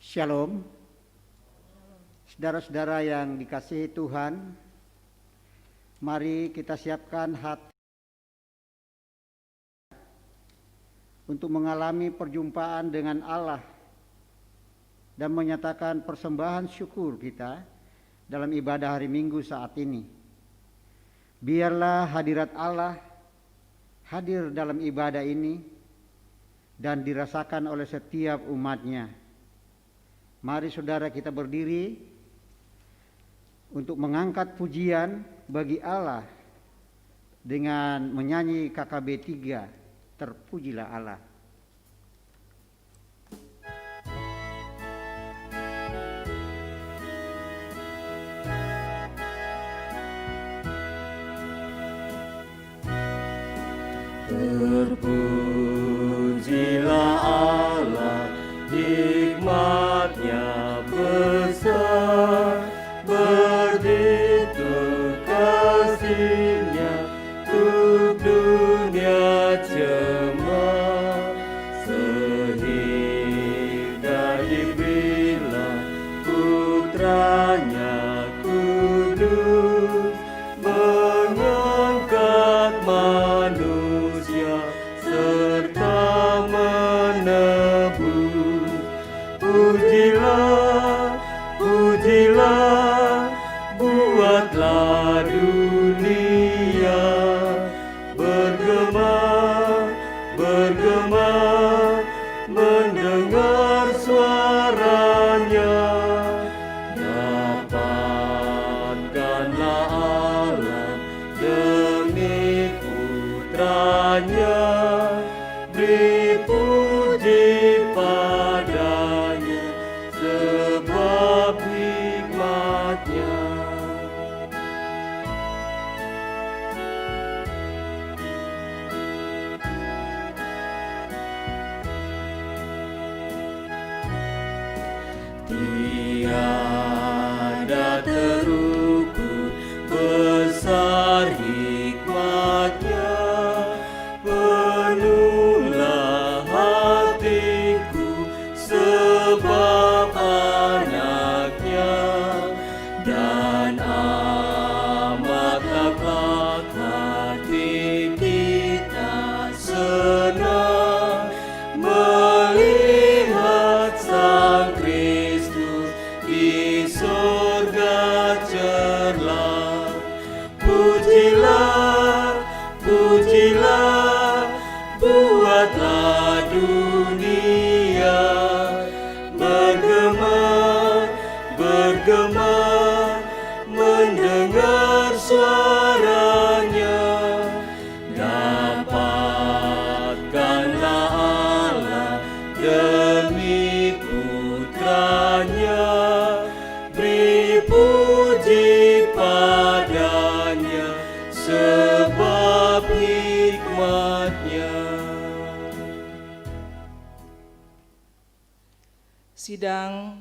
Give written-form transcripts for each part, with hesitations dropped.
Shalom, saudara-saudara yang dikasihi Tuhan, mari kita siapkan hati untuk mengalami perjumpaan dengan Allah dan menyatakan persembahan syukur kita dalam ibadah hari Minggu saat ini. Biarlah hadirat Allah hadir dalam ibadah ini dan dirasakan oleh setiap umatnya. Mari saudara kita berdiri untuk mengangkat pujian bagi Allah dengan menyanyi KKB 3, Terpujilah Allah. Terpujilah Allah, hikmat-Nya besar, begitu kasih-Nya untuk dunia cemar, sehingga diberilah Putra-Nya kudus, mengangkat manusia serta menebus. Pujilah, pujilah, buatlah dunia bergema, bergema, mendengar suaranya. Dapatkanlah Allah demi Putra-Nya, beri puji padanya sebab hikmat-Nya. Tiada terukur besar hikmat-Nya, penuhlah hatiku sebab anak-Nya, dan amatlah kelak hati kita senang melihat Sang Kristus di surga cerlah. Pujilah, pujilah, buatlah dunia bergema, bergema, mendengar suaranya. Dapatkanlah Allah demi Putra-Nya, beri puji padanya sebab hikmat-Nya. Sidang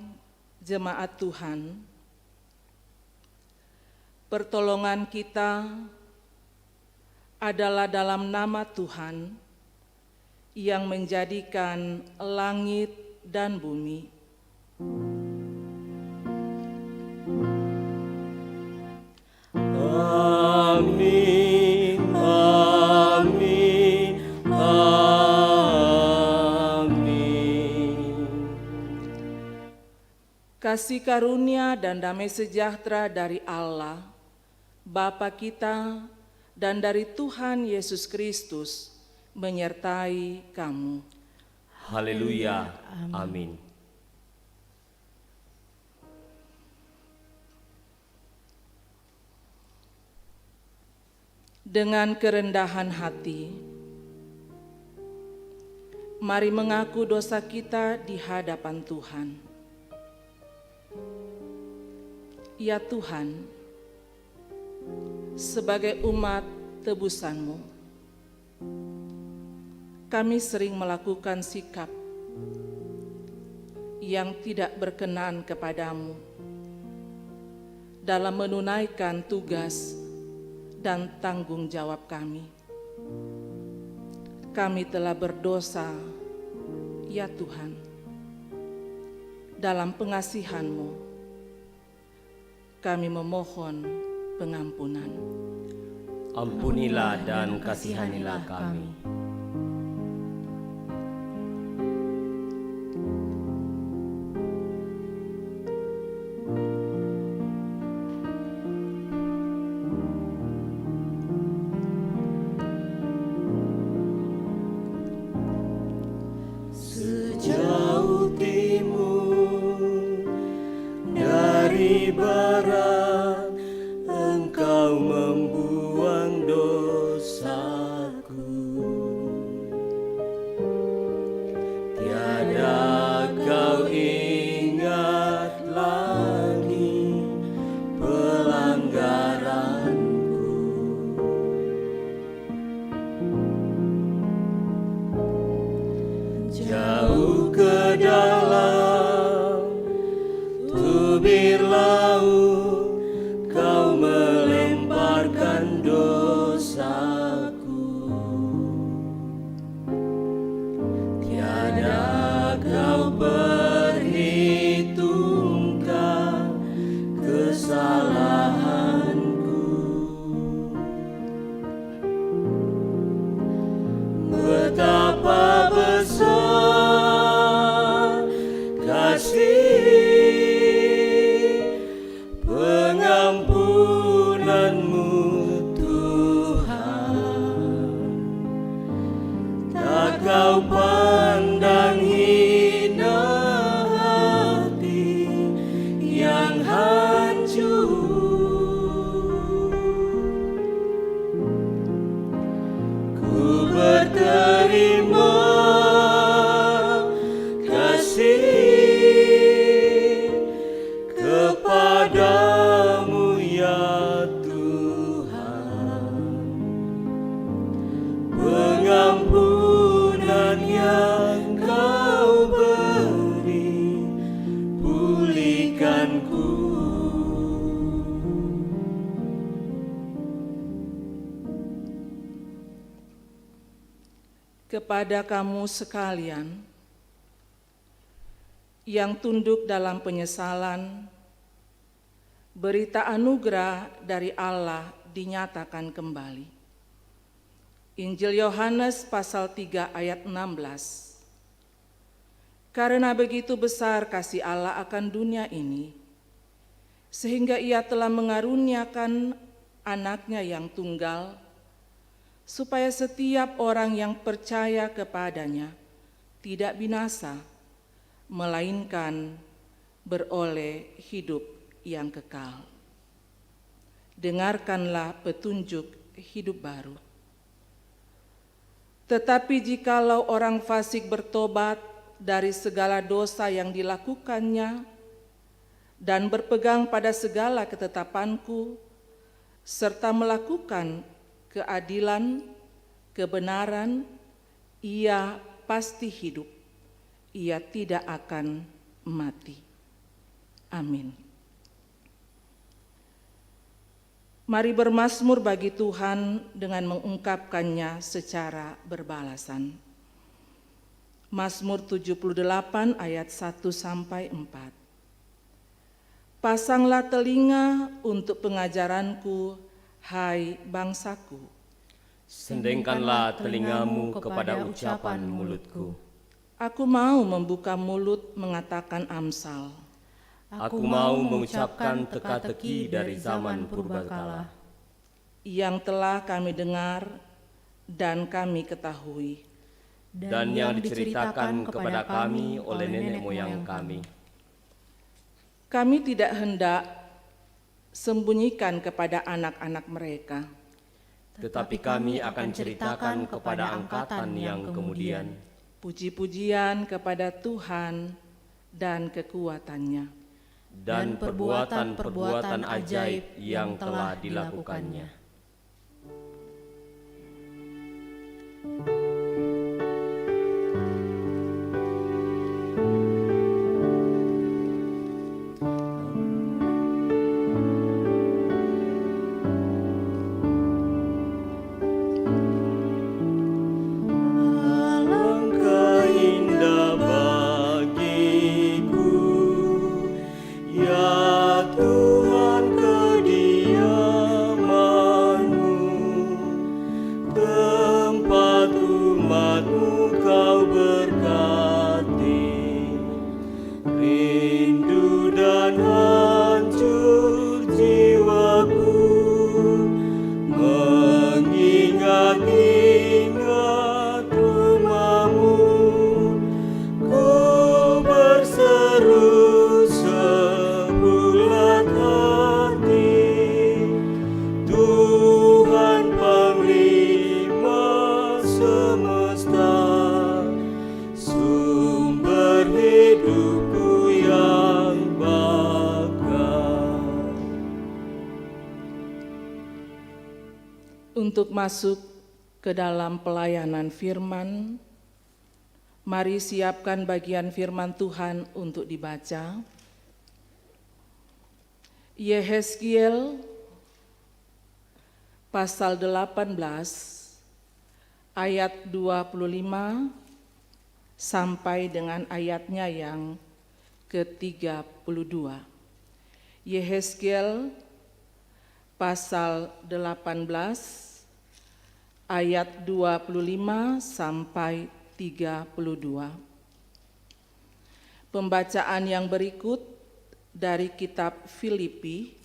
jemaat Tuhan, pertolongan kita adalah dalam nama Tuhan yang menjadikan langit dan bumi. Amin, amin, amin. Kasih karunia dan damai sejahtera dari Allah, Bapa kita, dan dari Tuhan Yesus Kristus menyertai kamu. Haleluya, amin. Dengan kerendahan hati, mari mengaku dosa kita di hadapan Tuhan. Ya Tuhan, sebagai umat tebusan-Mu, kami sering melakukan sikap yang tidak berkenan kepadamu dalam menunaikan tugas dan tanggung jawab kami. Kami telah berdosa, ya Tuhan. dalam pengasihan-Mu, kami memohon pengampunan. Ampunilah dan kasihanilah kami. Sejauh timur dari barat, Engkau membuang dosaku. Tiada Kau ingat lagi pelanggaranku. Jauh ke dalam tubir laut, Kau melemparkan dosaku. Tiada Kau perhitungkan kesalahanku. Betapa besar kasih pengampunan-Mu, Tuhan. Tak Kau pandang hina hati yang hancur. Ku berterima kasih kepadamu, ya Tuhan. Pengampunan yang Kau beri, pulihkanku. Kepada kamu sekalian yang tunduk dalam penyesalan, berita anugerah dari Allah dinyatakan kembali. Injil Yohanes pasal 3 ayat 16. Karena begitu besar kasih Allah akan dunia ini, sehingga Ia telah mengaruniakan anaknya yang tunggal, supaya setiap orang yang percaya kepadanya tidak binasa, melainkan beroleh hidup yang kekal. Dengarkanlah petunjuk hidup baru. Tetapi jikalau orang fasik bertobat dari segala dosa yang dilakukannya dan berpegang pada segala ketetapanku, serta melakukan keadilan, kebenaran, ia pasti hidup, ia tidak akan mati. Amin. Mari bermazmur bagi Tuhan dengan mengungkapkannya secara berbalasan. Mazmur 78 ayat 1-4. Pasanglah telinga untuk pengajaranku, hai bangsaku. Sendengkanlah telingamu kepada ucapan mulutku. Aku mau membuka mulut mengatakan amsal. Aku mau mengucapkan teka-teki dari zaman purbakala, yang telah kami dengar dan kami ketahui, dan yang diceritakan kepada kami oleh nenek moyang kami. Kami tidak hendak sembunyikan kepada anak-anak mereka, tetapi kami akan ceritakan kepada angkatan yang kemudian puji-pujian kepada Tuhan dan kekuatannya, dan perbuatan-perbuatan ajaib yang telah dilakukannya. Alangkah indah bagiku Untuk masuk ke dalam pelayanan firman, mari siapkan bagian firman Tuhan untuk dibaca. Yehezkiel pasal 18 ayat 25 sampai dengan ayatnya yang ke-32. Yehezkiel pasal 18 ayat 25 sampai 32. Pembacaan yang berikut dari kitab Filipi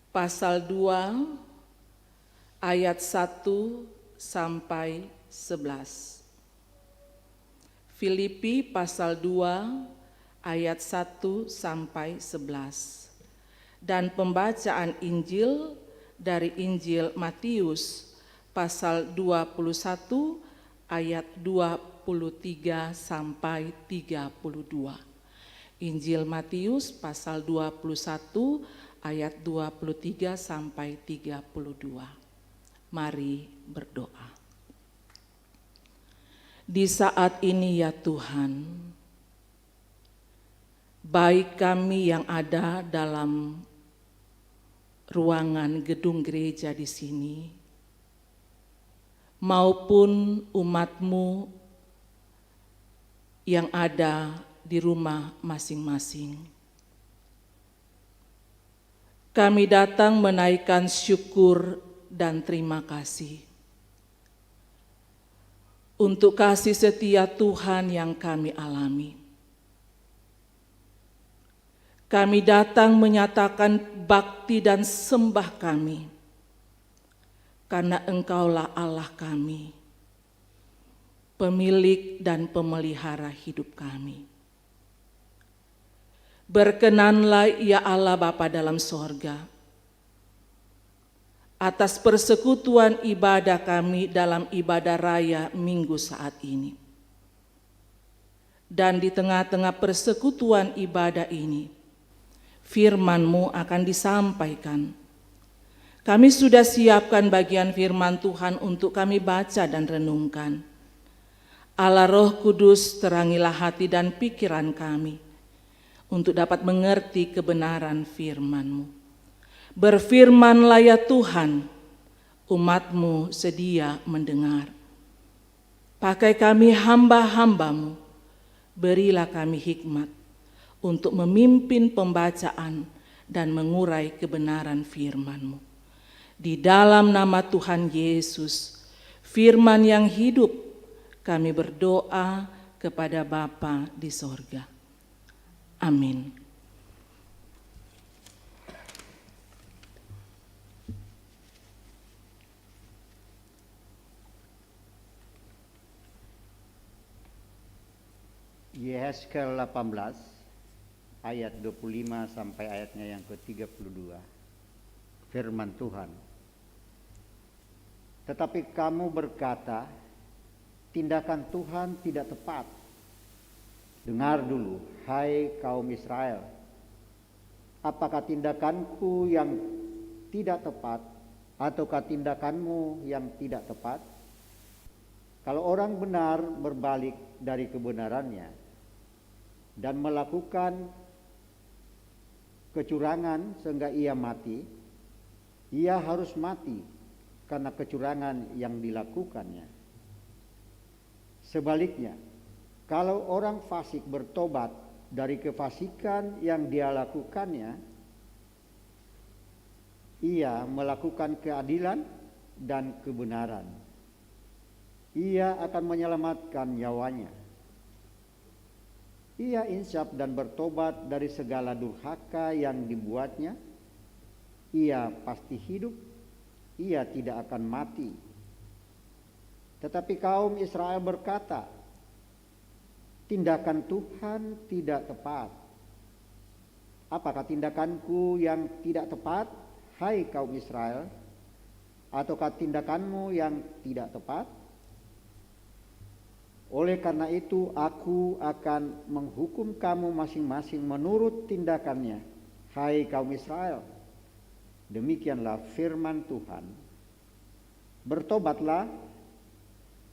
pasal 2 ayat 1 sampai 11. Filipi pasal 2 ayat 1 sampai 11. Dan pembacaan Injil dari Injil Matius pasal 21 ayat 23 sampai 32. Injil Matius pasal 21 ayat 23 sampai 32. Mari berdoa. Di saat ini ya Tuhan, baik kami yang ada dalam ruangan gedung gereja di sini, maupun umat-Mu yang ada di rumah masing-masing. Kami datang menaikkan syukur dan terima kasih untuk kasih setia Tuhan yang kami alami. Kami datang menyatakan bakti dan sembah kami, karena Engkaulah Allah kami, pemilik dan pemelihara hidup kami. Berkenanlah ya Allah Bapa dalam sorga, atas persekutuan ibadah kami dalam ibadah raya minggu saat ini. Dan di tengah-tengah persekutuan ibadah ini, firman-Mu akan disampaikan. Kami sudah siapkan bagian firman Tuhan untuk kami baca dan renungkan. Allah Roh Kudus, terangilah hati dan pikiran kami untuk dapat mengerti kebenaran firman-Mu. Berfirmanlah ya Tuhan, umat-Mu sedia mendengar. Pakai kami hamba-hamba-Mu, berilah kami hikmat untuk memimpin pembacaan dan mengurai kebenaran firman-Mu. Di dalam nama Tuhan Yesus, firman yang hidup, kami berdoa kepada Bapa di sorga. Amin. Yehezkiel 18 ayat 25 sampai ayatnya yang ke-32. Firman Tuhan. Tetapi kamu berkata, tindakan Tuhan tidak tepat. Dengar dulu, hai kaum Israel. Apakah tindakanku yang tidak tepat, ataukah tindakanmu yang tidak tepat? Kalau orang benar berbalik dari kebenarannya dan melakukan kecurangan sehingga ia mati, ia harus mati karena kecurangan yang dilakukannya. Sebaliknya, kalau orang fasik bertobat dari kefasikan yang dia lakukannya, ia melakukan keadilan dan kebenaran. Ia akan menyelamatkan nyawanya. Ia insyaf dan bertobat dari segala durhaka yang dibuatnya. Ia pasti hidup, ia tidak akan mati. Tetapi kaum Israel berkata, tindakan Tuhan tidak tepat. Apakah tindakanku yang tidak tepat, hai kaum Israel? Ataukah tindakanmu yang tidak tepat? Oleh karena itu aku akan menghukum kamu masing-masing menurut tindakannya, hai kaum Israel. Demikianlah firman Tuhan. Bertobatlah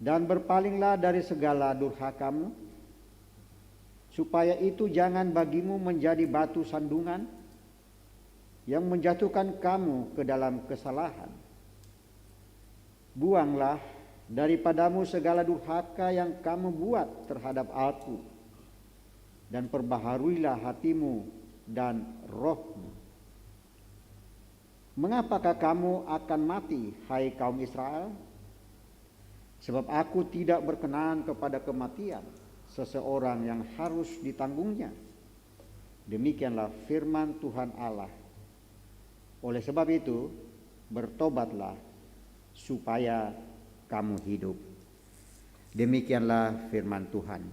dan berpalinglah dari segala durhakamu, supaya itu jangan bagimu menjadi batu sandungan yang menjatuhkan kamu ke dalam kesalahan. Buanglah daripadamu segala durhaka yang kamu buat terhadap aku, dan perbaharuilah hatimu dan rohmu. Mengapakah kamu akan mati, hai kaum Israel? Sebab aku tidak berkenan kepada kematian seseorang yang harus ditanggungnya. Demikianlah firman Tuhan Allah. Oleh sebab itu, bertobatlah supaya kamu hidup. Demikianlah firman Tuhan.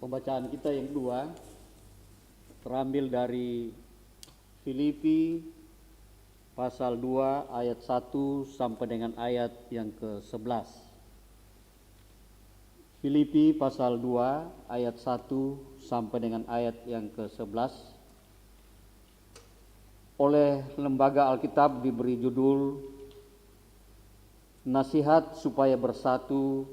Pembacaan kita yang kedua terambil dari Filipi pasal 2 ayat 1 sampai dengan ayat yang ke-11. Filipi pasal 2 ayat 1 sampai dengan ayat yang ke-11. Oleh Lembaga Alkitab diberi judul Nasihat supaya bersatu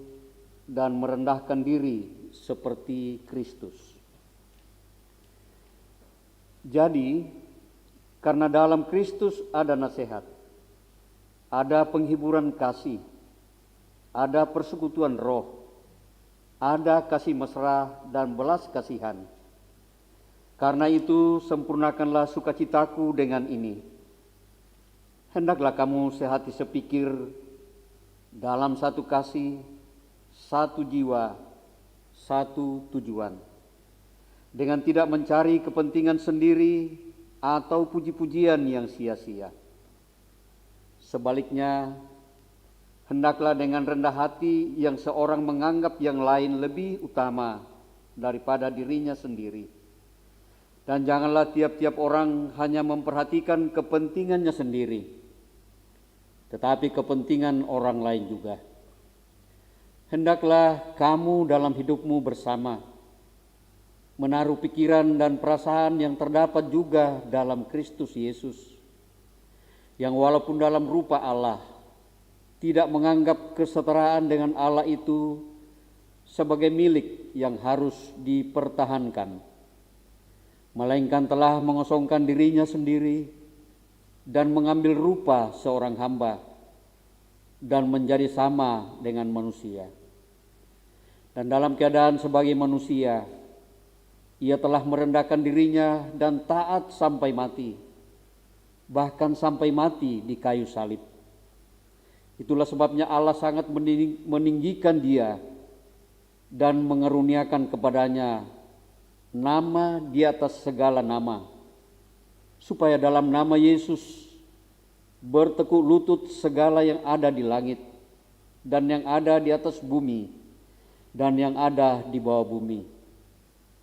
dan merendahkan diri seperti Kristus. Jadi, karena dalam Kristus ada nasihat, ada penghiburan kasih, ada persekutuan roh, ada kasih mesra dan belas kasihan. Karena itu sempurnakanlah sukacitaku dengan ini. Hendaklah kamu sehati sepikir, dalam satu kasih, satu jiwa, satu tujuan. Dengan tidak mencari kepentingan sendiri atau puji-pujian yang sia-sia. Sebaliknya, hendaklah dengan rendah hati yang seorang menganggap yang lain lebih utama daripada dirinya sendiri. Dan janganlah tiap-tiap orang hanya memperhatikan kepentingannya sendiri, tetapi kepentingan orang lain juga. Hendaklah kamu dalam hidupmu bersama menaruh pikiran dan perasaan yang terdapat juga dalam Kristus Yesus, yang walaupun dalam rupa Allah, tidak menganggap kesetaraan dengan Allah itu sebagai milik yang harus dipertahankan, melainkan telah mengosongkan dirinya sendiri dan mengambil rupa seorang hamba dan menjadi sama dengan manusia. Dan dalam keadaan sebagai manusia, ia telah merendahkan dirinya dan taat sampai mati, bahkan sampai mati di kayu salib. Itulah sebabnya Allah sangat meninggikan dia dan mengeruniakan kepadanya nama di atas segala nama, supaya dalam nama Yesus bertekuk lutut segala yang ada di langit dan yang ada di atas bumi dan yang ada di bawah bumi.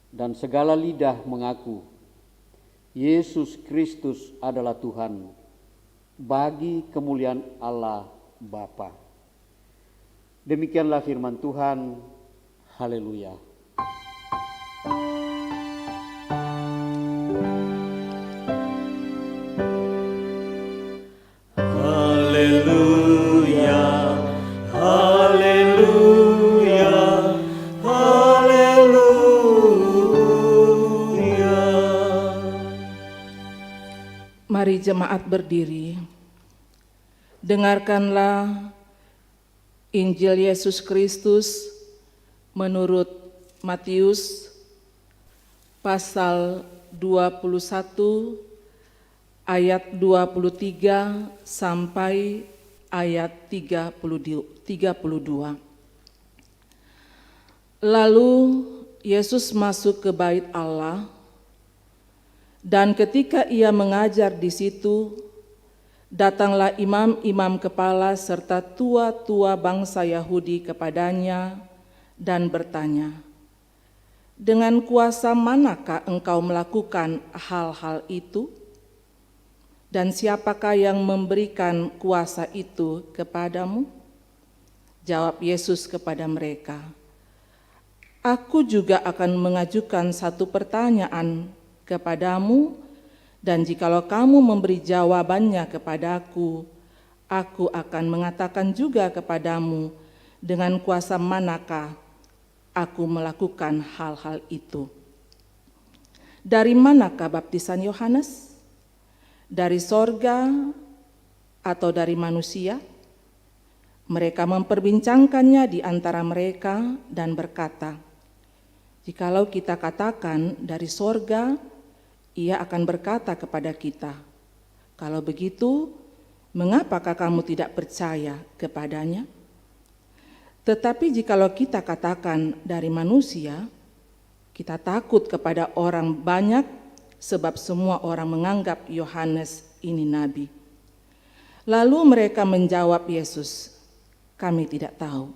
Dan segala lidah mengaku Yesus Kristus adalah Tuhan, bagi kemuliaan Allah Bapa. Demikianlah firman Tuhan. Haleluya. Haleluya, haleluya, haleluya. Mari jemaat berdiri. Dengarkanlah Injil Yesus Kristus menurut Matius pasal 21 ayat 23 sampai ayat 32. Lalu Yesus masuk ke bait Allah, dan ketika ia mengajar di situ, datanglah imam-imam kepala serta tua-tua bangsa Yahudi kepadanya dan bertanya, "Dengan kuasa manakah engkau melakukan hal-hal itu? Dan siapakah yang memberikan kuasa itu kepadamu?" Jawab Yesus kepada mereka, "Aku juga akan mengajukan satu pertanyaan kepadamu, Dan jikalau kamu memberi jawabannya kepadaku, aku akan mengatakan juga kepadamu dengan kuasa manakah aku melakukan hal-hal itu. Dari manakah baptisan Yohanes? Dari sorga atau dari manusia? Mereka memperbincangkannya di antara mereka dan berkata, jikalau kita katakan dari sorga, ia akan berkata kepada kita, kalau begitu, mengapakah kamu tidak percaya kepadanya? Tetapi jikalau kita katakan dari manusia, kita takut kepada orang banyak, sebab semua orang menganggap Yohanes ini nabi. Lalu mereka menjawab Yesus, kami tidak tahu.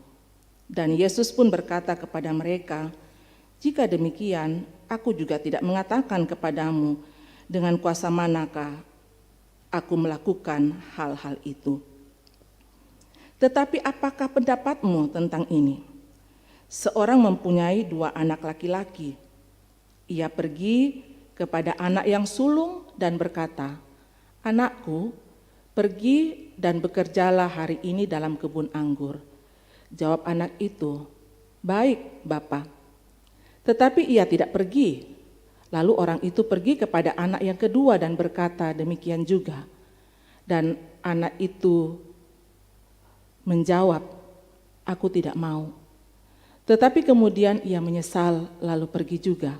Dan Yesus pun berkata kepada mereka, jika demikian, aku juga tidak mengatakan kepadamu dengan kuasa manakah aku melakukan hal-hal itu. Tetapi apakah pendapatmu tentang ini? Seorang mempunyai 2 anak laki-laki. Ia pergi kepada anak yang sulung dan berkata, anakku, pergi dan bekerjalah hari ini dalam kebun anggur. Jawab anak itu, baik Bapa. Tetapi ia tidak pergi. Lalu orang itu pergi kepada anak yang kedua dan berkata demikian juga. Dan anak itu menjawab, aku tidak mau. Tetapi kemudian ia menyesal lalu pergi juga.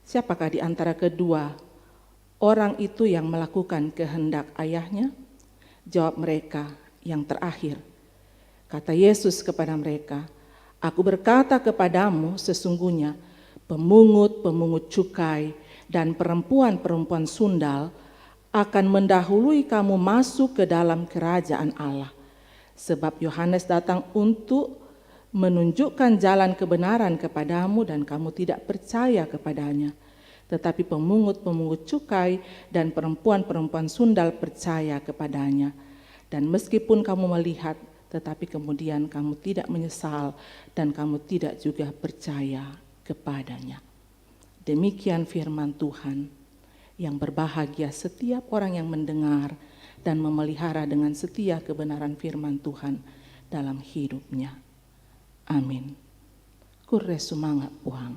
Siapakah di antara kedua orang itu yang melakukan kehendak ayahnya? Jawab mereka, yang terakhir. Kata Yesus kepada mereka, aku berkata kepadamu sesungguhnya pemungut-pemungut cukai dan perempuan-perempuan sundal akan mendahului kamu masuk ke dalam kerajaan Allah. Sebab Yohanes datang untuk menunjukkan jalan kebenaran kepadamu dan kamu tidak percaya kepadanya. Tetapi pemungut-pemungut cukai dan perempuan-perempuan sundal percaya kepadanya. Dan meskipun kamu melihat, tetapi kemudian kamu tidak menyesal dan kamu tidak juga percaya kepadanya. Demikian firman Tuhan, yang berbahagia setiap orang yang mendengar dan memelihara dengan setia kebenaran firman Tuhan dalam hidupnya. Amin. Kure sumanga Tuhan.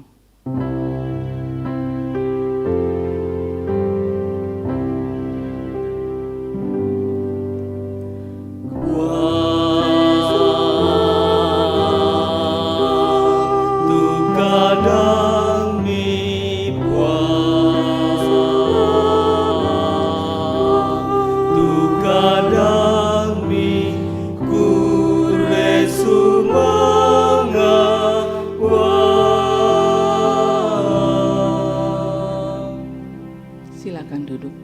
Silakan duduk.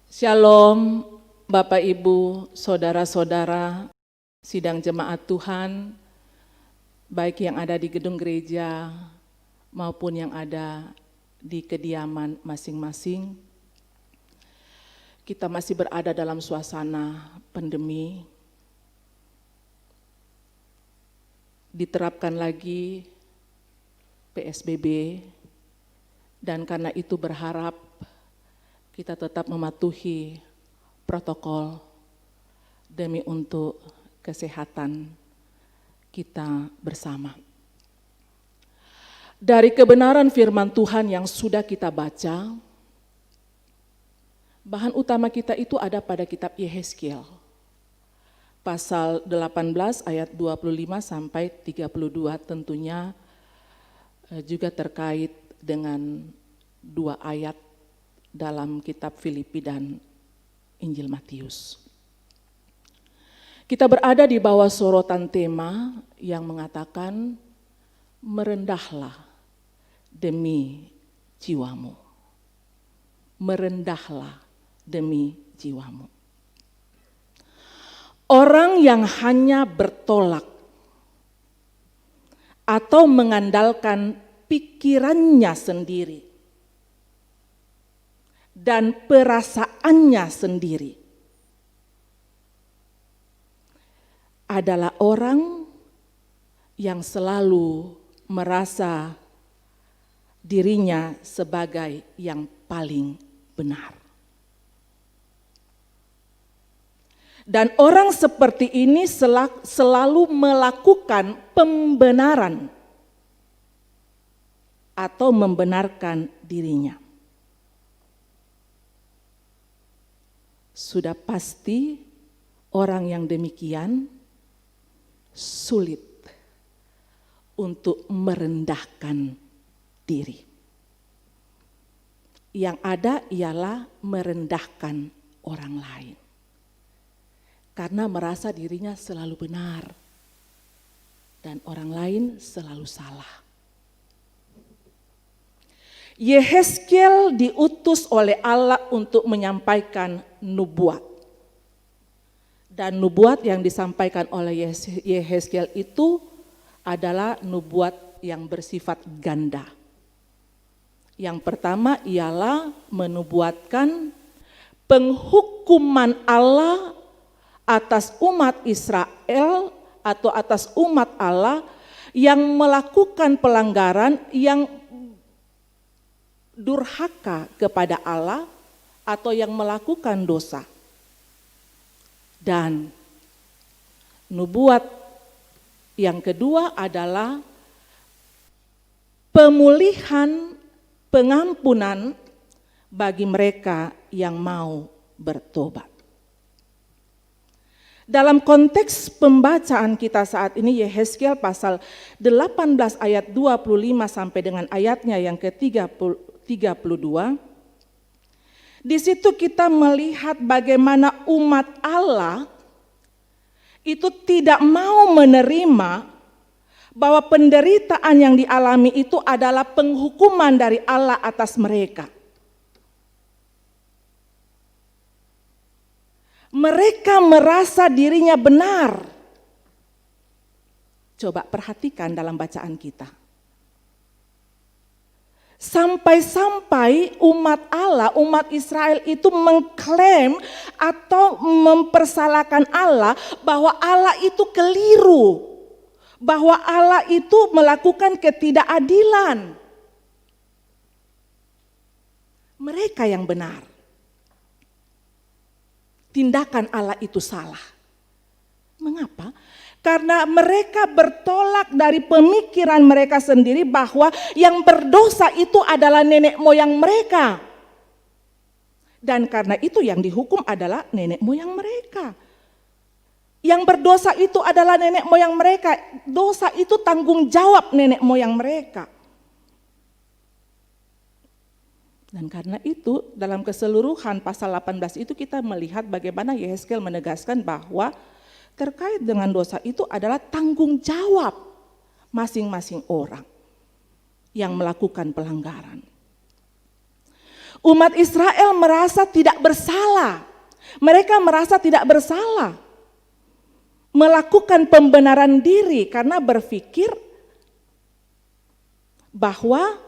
Shalom Bapak Ibu, saudara-saudara, sidang jemaat Tuhan, baik yang ada di gedung gereja maupun yang ada di kediaman masing-masing. Kita masih berada dalam suasana pandemi. Diterapkan lagi PSBB, dan karena itu berharap kita tetap mematuhi protokol demi untuk kesehatan kita bersama. Dari kebenaran firman Tuhan yang sudah kita baca, bahan utama kita itu ada pada kitab Yehezkiel, pasal 18 ayat 25 sampai 32, tentunya juga terkait dengan 2 ayat dalam kitab Filipi dan Injil Matius. Kita berada di bawah sorotan tema yang mengatakan merendahlah demi jiwamu. Merendahlah demi jiwamu. Orang yang hanya bertolak atau mengandalkan pikirannya sendiri dan perasaannya sendiri adalah orang yang selalu merasa dirinya sebagai yang paling benar. Dan orang seperti ini selalu melakukan pembenaran atau membenarkan dirinya. Sudah pasti orang yang demikian sulit untuk merendahkan diri. Yang ada ialah merendahkan orang lain. Karena merasa dirinya selalu benar dan orang lain selalu salah. Yehezkiel diutus oleh Allah untuk menyampaikan nubuat. Dan nubuat yang disampaikan oleh Yehezkiel itu adalah nubuat yang bersifat ganda. Yang pertama ialah menubuatkan penghukuman Allah atas umat Israel atau atas umat Allah yang melakukan pelanggaran, yang durhaka kepada Allah atau yang melakukan dosa. Dan nubuat yang kedua adalah pemulihan, pengampunan bagi mereka yang mau bertobat. Dalam konteks pembacaan kita saat ini Yehezkiel pasal 18 ayat 25 sampai dengan ayatnya yang ke-32. Di situ kita melihat bagaimana umat Allah itu tidak mau menerima bahwa penderitaan yang dialami itu adalah penghukuman dari Allah atas mereka. Mereka merasa dirinya benar. Coba perhatikan dalam bacaan kita. Sampai-sampai umat Allah, umat Israel itu mengklaim atau mempersalahkan Allah bahwa Allah itu keliru. Bahwa Allah itu melakukan ketidakadilan. Mereka yang benar. Tindakan Allah itu salah. Mengapa? Karena mereka bertolak dari pemikiran mereka sendiri bahwa yang berdosa itu adalah nenek moyang mereka. Dan karena itu yang dihukum adalah nenek moyang mereka. Yang berdosa itu adalah nenek moyang mereka. Dosa itu tanggung jawab nenek moyang mereka. Dan karena itu dalam keseluruhan pasal 18 itu kita melihat bagaimana Yehezkiel menegaskan bahwa terkait dengan dosa itu adalah tanggung jawab masing-masing orang yang melakukan pelanggaran. Umat Israel merasa tidak bersalah. Mereka merasa tidak bersalah. Melakukan pembenaran diri karena berpikir bahwa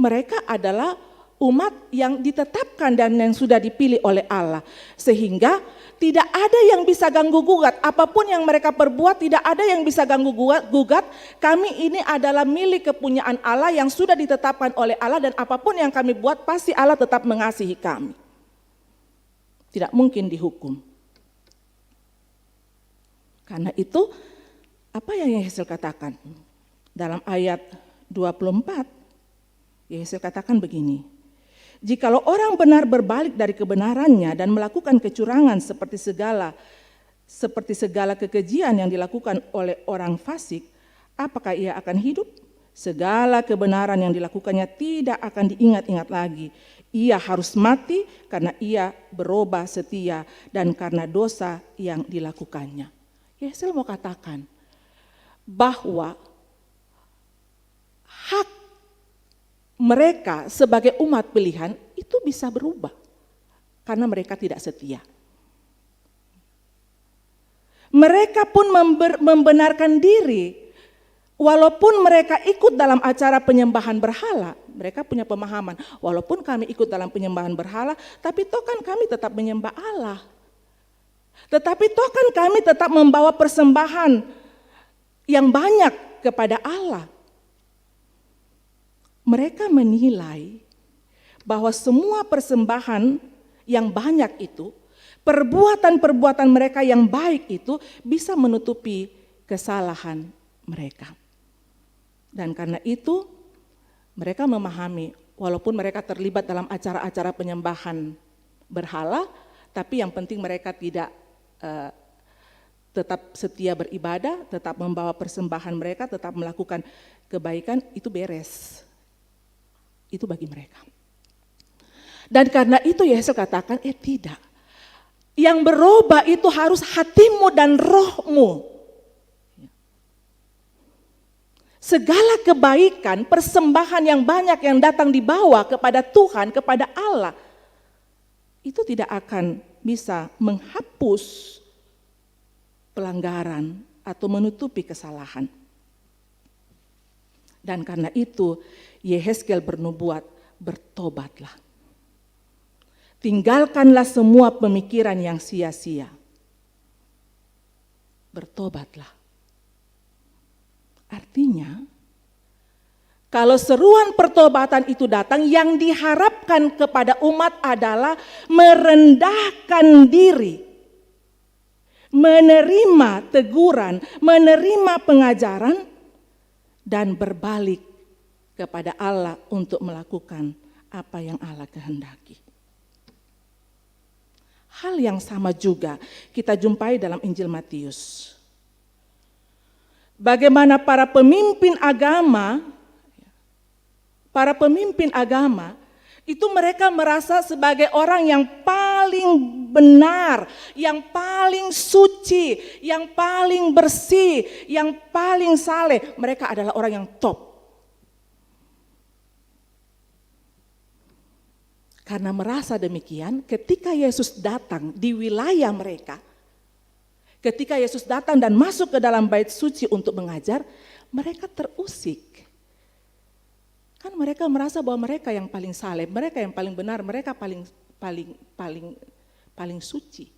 mereka adalah umat yang ditetapkan dan yang sudah dipilih oleh Allah. Sehingga tidak ada yang bisa ganggu gugat. Apapun yang mereka perbuat tidak ada yang bisa ganggu gugat. Kami ini adalah milik kepunyaan Allah yang sudah ditetapkan oleh Allah. Dan apapun yang kami buat pasti Allah tetap mengasihi kami. Tidak mungkin dihukum. Karena itu apa yang Yehezkiel katakan? Dalam ayat 24 Yehezkiel katakan begini. Jikalau orang benar berbalik dari kebenarannya dan melakukan kecurangan seperti segala kekejian yang dilakukan oleh orang fasik, apakah ia akan hidup? Segala kebenaran yang dilakukannya tidak akan diingat-ingat lagi. Ia harus mati karena ia berubah setia dan karena dosa yang dilakukannya. Yehezkiel mau katakan bahwa hak mereka sebagai umat pilihan itu bisa berubah karena mereka tidak setia. Mereka pun membenarkan diri walaupun mereka ikut dalam acara penyembahan berhala. Mereka punya pemahaman, walaupun kami ikut dalam penyembahan berhala, tapi toh kan kami tetap menyembah Allah. Tetapi toh kan kami tetap membawa persembahan yang banyak kepada Allah. mereka menilai bahwa semua persembahan yang banyak itu, perbuatan-perbuatan mereka yang baik itu bisa menutupi kesalahan mereka. Dan karena itu mereka memahami, walaupun mereka terlibat dalam acara-acara penyembahan berhala, tapi yang penting mereka tidak tetap setia beribadah, tetap membawa persembahan mereka, tetap melakukan kebaikan, itu beres. Itu bagi mereka. Dan karena itu Yesus katakan, tidak. Yang berubah itu harus hatimu dan rohmu. Segala kebaikan, persembahan yang banyak yang datang dibawa kepada Tuhan, kepada Allah, itu tidak akan bisa menghapus pelanggaran atau menutupi kesalahan. Dan karena itu Yehezkiel bernubuat, bertobatlah. Tinggalkanlah semua pemikiran yang sia-sia. Bertobatlah. Artinya, kalau seruan pertobatan itu datang, yang diharapkan kepada umat adalah merendahkan diri, menerima teguran, menerima pengajaran, dan berbalik kepada Allah untuk melakukan apa yang Allah kehendaki. Hal yang sama juga kita jumpai dalam Injil Matius. Bagaimana para pemimpin agama itu mereka merasa sebagai orang yang paling benar, yang paling suci, yang paling bersih, yang paling saleh. Mereka adalah orang yang top. Karena merasa demikian, ketika Yesus datang di wilayah mereka, ketika Yesus datang dan masuk ke dalam bait suci untuk mengajar, mereka terusik. Kan mereka merasa bahwa mereka yang paling saleh, mereka yang paling benar, mereka paling suci.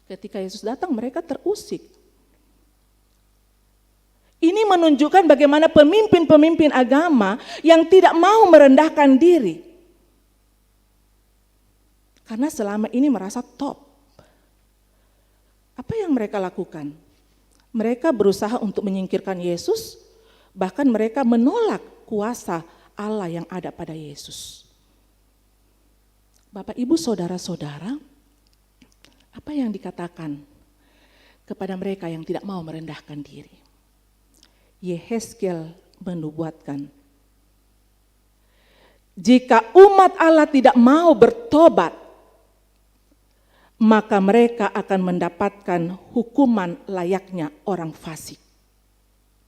Ketika Yesus datang, mereka terusik. Ini menunjukkan bagaimana pemimpin-pemimpin agama yang tidak mau merendahkan diri. Karena selama ini merasa top. Apa yang mereka lakukan? Mereka berusaha untuk menyingkirkan Yesus, bahkan mereka menolak kuasa Allah yang ada pada Yesus. Bapak, Ibu, saudara-saudara, apa yang dikatakan kepada mereka yang tidak mau merendahkan diri? Yehezkiel menubuatkan, jika umat Allah tidak mau bertobat, maka mereka akan mendapatkan hukuman layaknya orang fasik.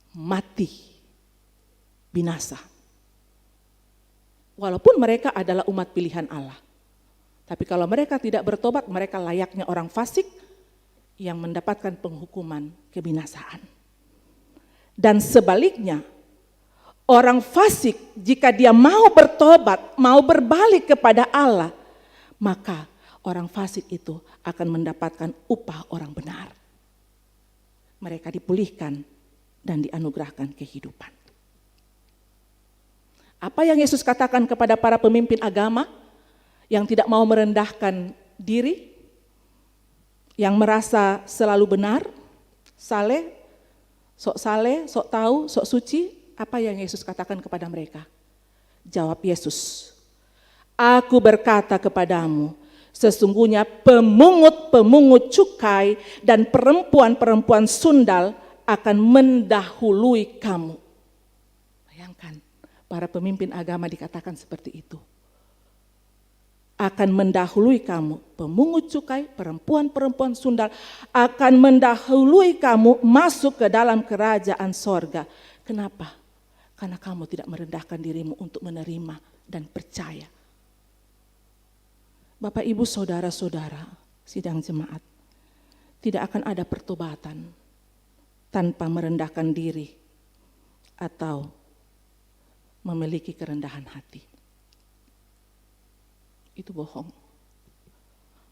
Mati, binasa. Walaupun mereka adalah umat pilihan Allah. Tapi kalau mereka tidak bertobat, mereka layaknya orang fasik yang mendapatkan penghukuman kebinasaan. Dan sebaliknya, orang fasik jika dia mau bertobat, mau berbalik kepada Allah, maka orang fasik itu akan mendapatkan upah orang benar. Mereka dipulihkan dan dianugerahkan kehidupan. Apa yang Yesus katakan kepada para pemimpin agama yang tidak mau merendahkan diri, yang merasa selalu benar, saleh, sok tahu, sok suci, apa yang Yesus katakan kepada mereka? Jawab Yesus, "Aku berkata kepadamu, sesungguhnya pemungut-pemungut cukai dan perempuan-perempuan sundal akan mendahului kamu." Bayangkan, para pemimpin agama dikatakan seperti itu. Akan mendahului kamu, pemungut cukai, perempuan-perempuan sundal akan mendahului kamu masuk ke dalam kerajaan sorga. Kenapa? Karena kamu tidak merendahkan dirimu untuk menerima dan percaya. Bapak, Ibu, saudara-saudara, sidang jemaat, tidak akan ada pertobatan tanpa merendahkan diri atau memiliki kerendahan hati. Itu bohong.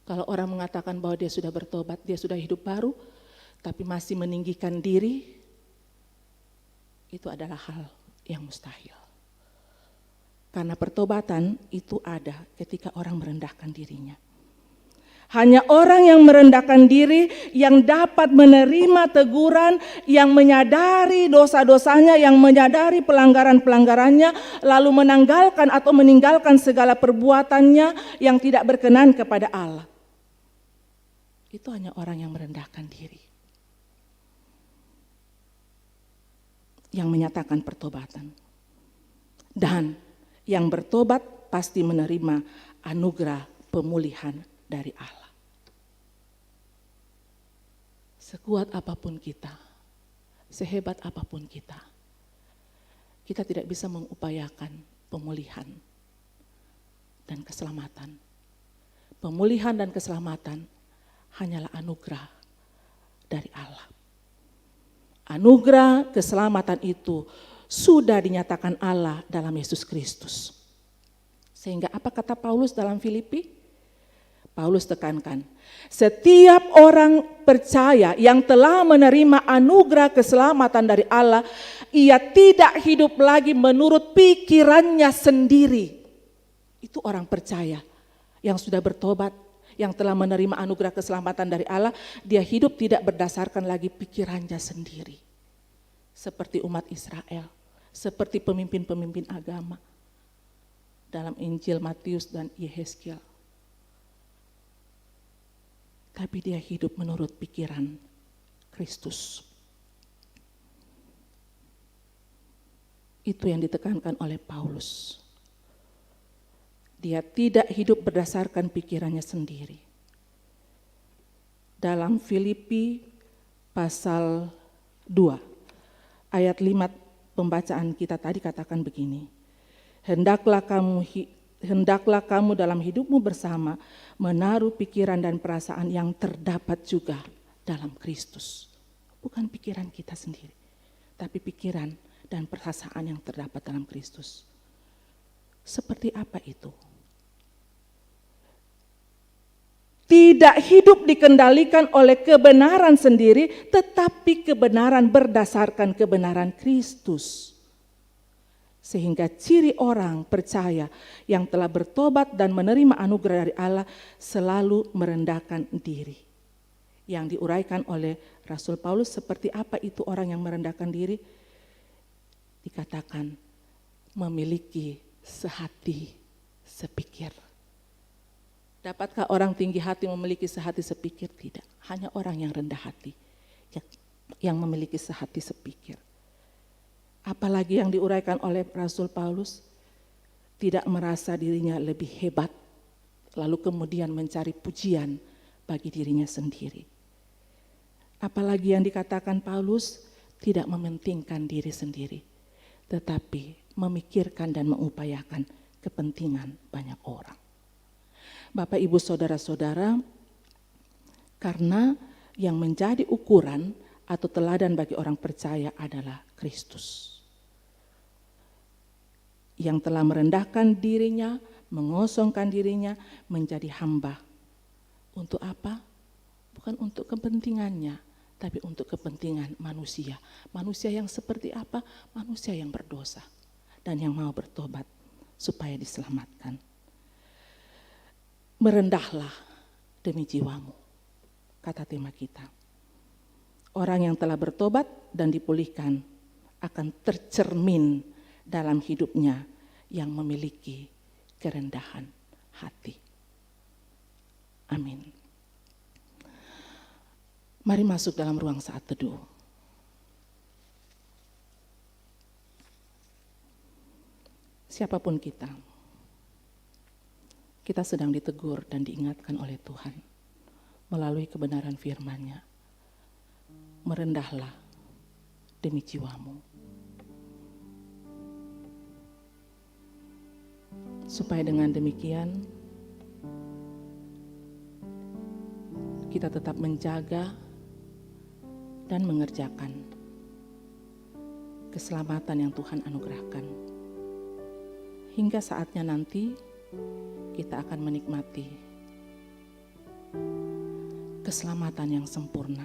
Kalau orang mengatakan bahwa dia sudah bertobat, dia sudah hidup baru, tapi masih meninggikan diri, itu adalah hal yang mustahil. Karena pertobatan itu ada ketika orang merendahkan dirinya. Hanya orang yang merendahkan diri yang dapat menerima teguran, yang menyadari dosa-dosanya, yang menyadari pelanggaran-pelanggarannya, lalu menanggalkan atau meninggalkan segala perbuatannya yang tidak berkenan kepada Allah. Itu hanya orang yang merendahkan diri, yang menyatakan pertobatan. Dan yang bertobat pasti menerima anugerah pemulihan dari Allah. Sekuat apapun kita, sehebat apapun kita tidak bisa mengupayakan pemulihan dan keselamatan. Pemulihan dan keselamatan hanyalah anugerah dari Allah. Anugerah keselamatan itu sudah dinyatakan Allah dalam Yesus Kristus. Sehingga apa kata Paulus dalam Filipi? Paulus tekankan, setiap orang percaya yang telah menerima anugerah keselamatan dari Allah, ia tidak hidup lagi menurut pikirannya sendiri. Itu orang percaya yang sudah bertobat, yang telah menerima anugerah keselamatan dari Allah, dia hidup tidak berdasarkan lagi pikirannya sendiri. Seperti umat Israel, seperti pemimpin-pemimpin agama dalam Injil Matius dan Yehezkiel. Tapi dia hidup menurut pikiran Kristus. Itu yang ditekankan oleh Paulus. Dia tidak hidup berdasarkan pikirannya sendiri. Dalam Filipi pasal 2, ayat 5 pembacaan kita tadi katakan begini. Hendaklah kamu dalam hidupmu bersama menaruh pikiran dan perasaan yang terdapat juga dalam Kristus. Bukan pikiran kita sendiri, tapi pikiran dan perasaan yang terdapat dalam Kristus. Seperti apa itu? Tidak hidup dikendalikan oleh kebenaran sendiri, tetapi kebenaran berdasarkan kebenaran Kristus. Sehingga ciri orang percaya yang telah bertobat dan menerima anugerah dari Allah selalu merendahkan diri. Yang diuraikan oleh Rasul Paulus, seperti apa itu orang yang merendahkan diri? Dikatakan memiliki sehati sepikir. Dapatkah orang tinggi hati memiliki sehati sepikir? Tidak, hanya orang yang rendah hati yang memiliki sehati sepikir. Apalagi yang diuraikan oleh Rasul Paulus, tidak merasa dirinya lebih hebat, lalu kemudian mencari pujian bagi dirinya sendiri. Apalagi yang dikatakan Paulus, tidak mementingkan diri sendiri, tetapi memikirkan dan mengupayakan kepentingan banyak orang. Bapak, Ibu, Saudara-saudara, karena yang menjadi ukuran atau teladan bagi orang percaya adalah Kristus. Yang telah merendahkan dirinya, mengosongkan dirinya, menjadi hamba. Untuk apa? Bukan untuk kepentingannya, tapi untuk kepentingan manusia. Manusia yang seperti apa? Manusia yang berdosa dan yang mau bertobat supaya diselamatkan. Merendahlah demi jiwamu, kata tema kita. Orang yang telah bertobat dan dipulihkan akan tercermin dalam hidupnya yang memiliki kerendahan hati. Amin. Mari masuk dalam ruang saat teduh. Siapapun kita sedang ditegur dan diingatkan oleh Tuhan melalui kebenaran firman-Nya. Merendahlah demi jiwamu. Supaya dengan demikian kita tetap menjaga dan mengerjakan keselamatan yang Tuhan anugerahkan. Hingga saatnya nanti kita akan menikmati keselamatan yang sempurna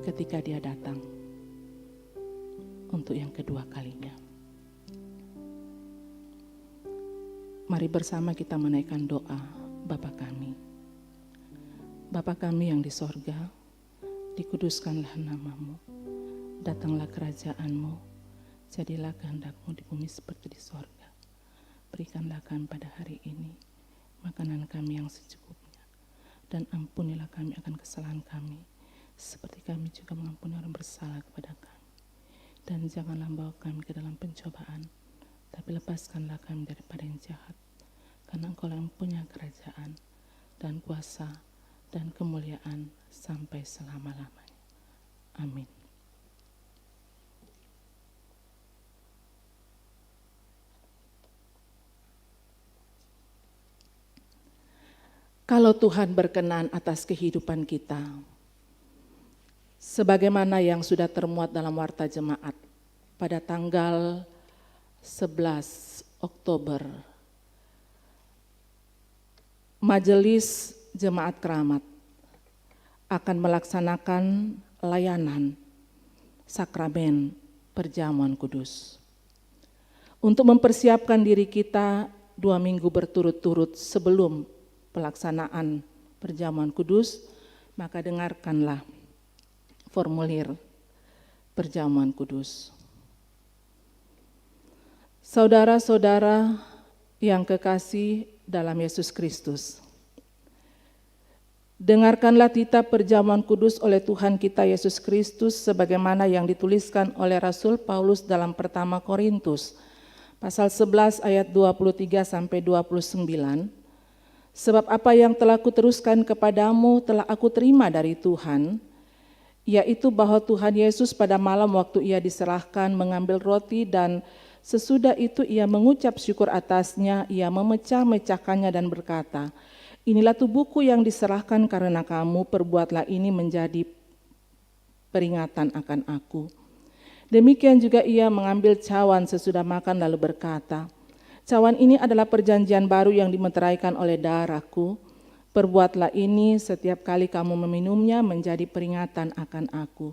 ketika Dia datang untuk yang kedua kalinya. Mari bersama kita menaikkan doa. Bapa kami. Bapa kami yang di sorga, dikuduskanlah namamu. Datanglah kerajaan-Mu, jadilah kehendak-Mu di bumi seperti di sorga. Berikanlah kami pada hari ini makanan kami yang secukupnya, dan ampunilah kami akan kesalahan kami, seperti kami juga mengampuni orang bersalah kepada kami. Dan janganlah bawa kami ke dalam pencobaan, tapi lepaskanlah kami daripada yang jahat. Karena Engkau yang punya kerajaan dan kuasa dan kemuliaan sampai selama-lamanya. Amin. Kalau Tuhan berkenan atas kehidupan kita, sebagaimana yang sudah termuat dalam Warta Jemaat pada tanggal 11 Oktober, Majelis Jemaat Keramat akan melaksanakan layanan sakramen perjamuan kudus. Untuk mempersiapkan diri kita 2 minggu berturut-turut sebelum pelaksanaan perjamuan kudus, maka dengarkanlah formulir perjamuan kudus. Saudara-saudara yang kekasih dalam Yesus Kristus, dengarkanlah titah perjamuan kudus oleh Tuhan kita Yesus Kristus sebagaimana yang dituliskan oleh Rasul Paulus dalam pertama Korintus pasal 11 ayat 23 sampai 29. Sebab apa yang telah kuteruskan kepadamu telah aku terima dari Tuhan, yaitu bahwa Tuhan Yesus pada malam waktu ia diserahkan mengambil roti dan sesudah itu ia mengucap syukur atasnya, ia memecah-mecahkannya dan berkata, inilah tubuhku yang diserahkan karena kamu, perbuatlah ini menjadi peringatan akan aku. Demikian juga ia mengambil cawan sesudah makan lalu berkata, cawan ini adalah perjanjian baru yang dimeteraikan oleh darahku. Perbuatlah ini setiap kali kamu meminumnya menjadi peringatan akan aku.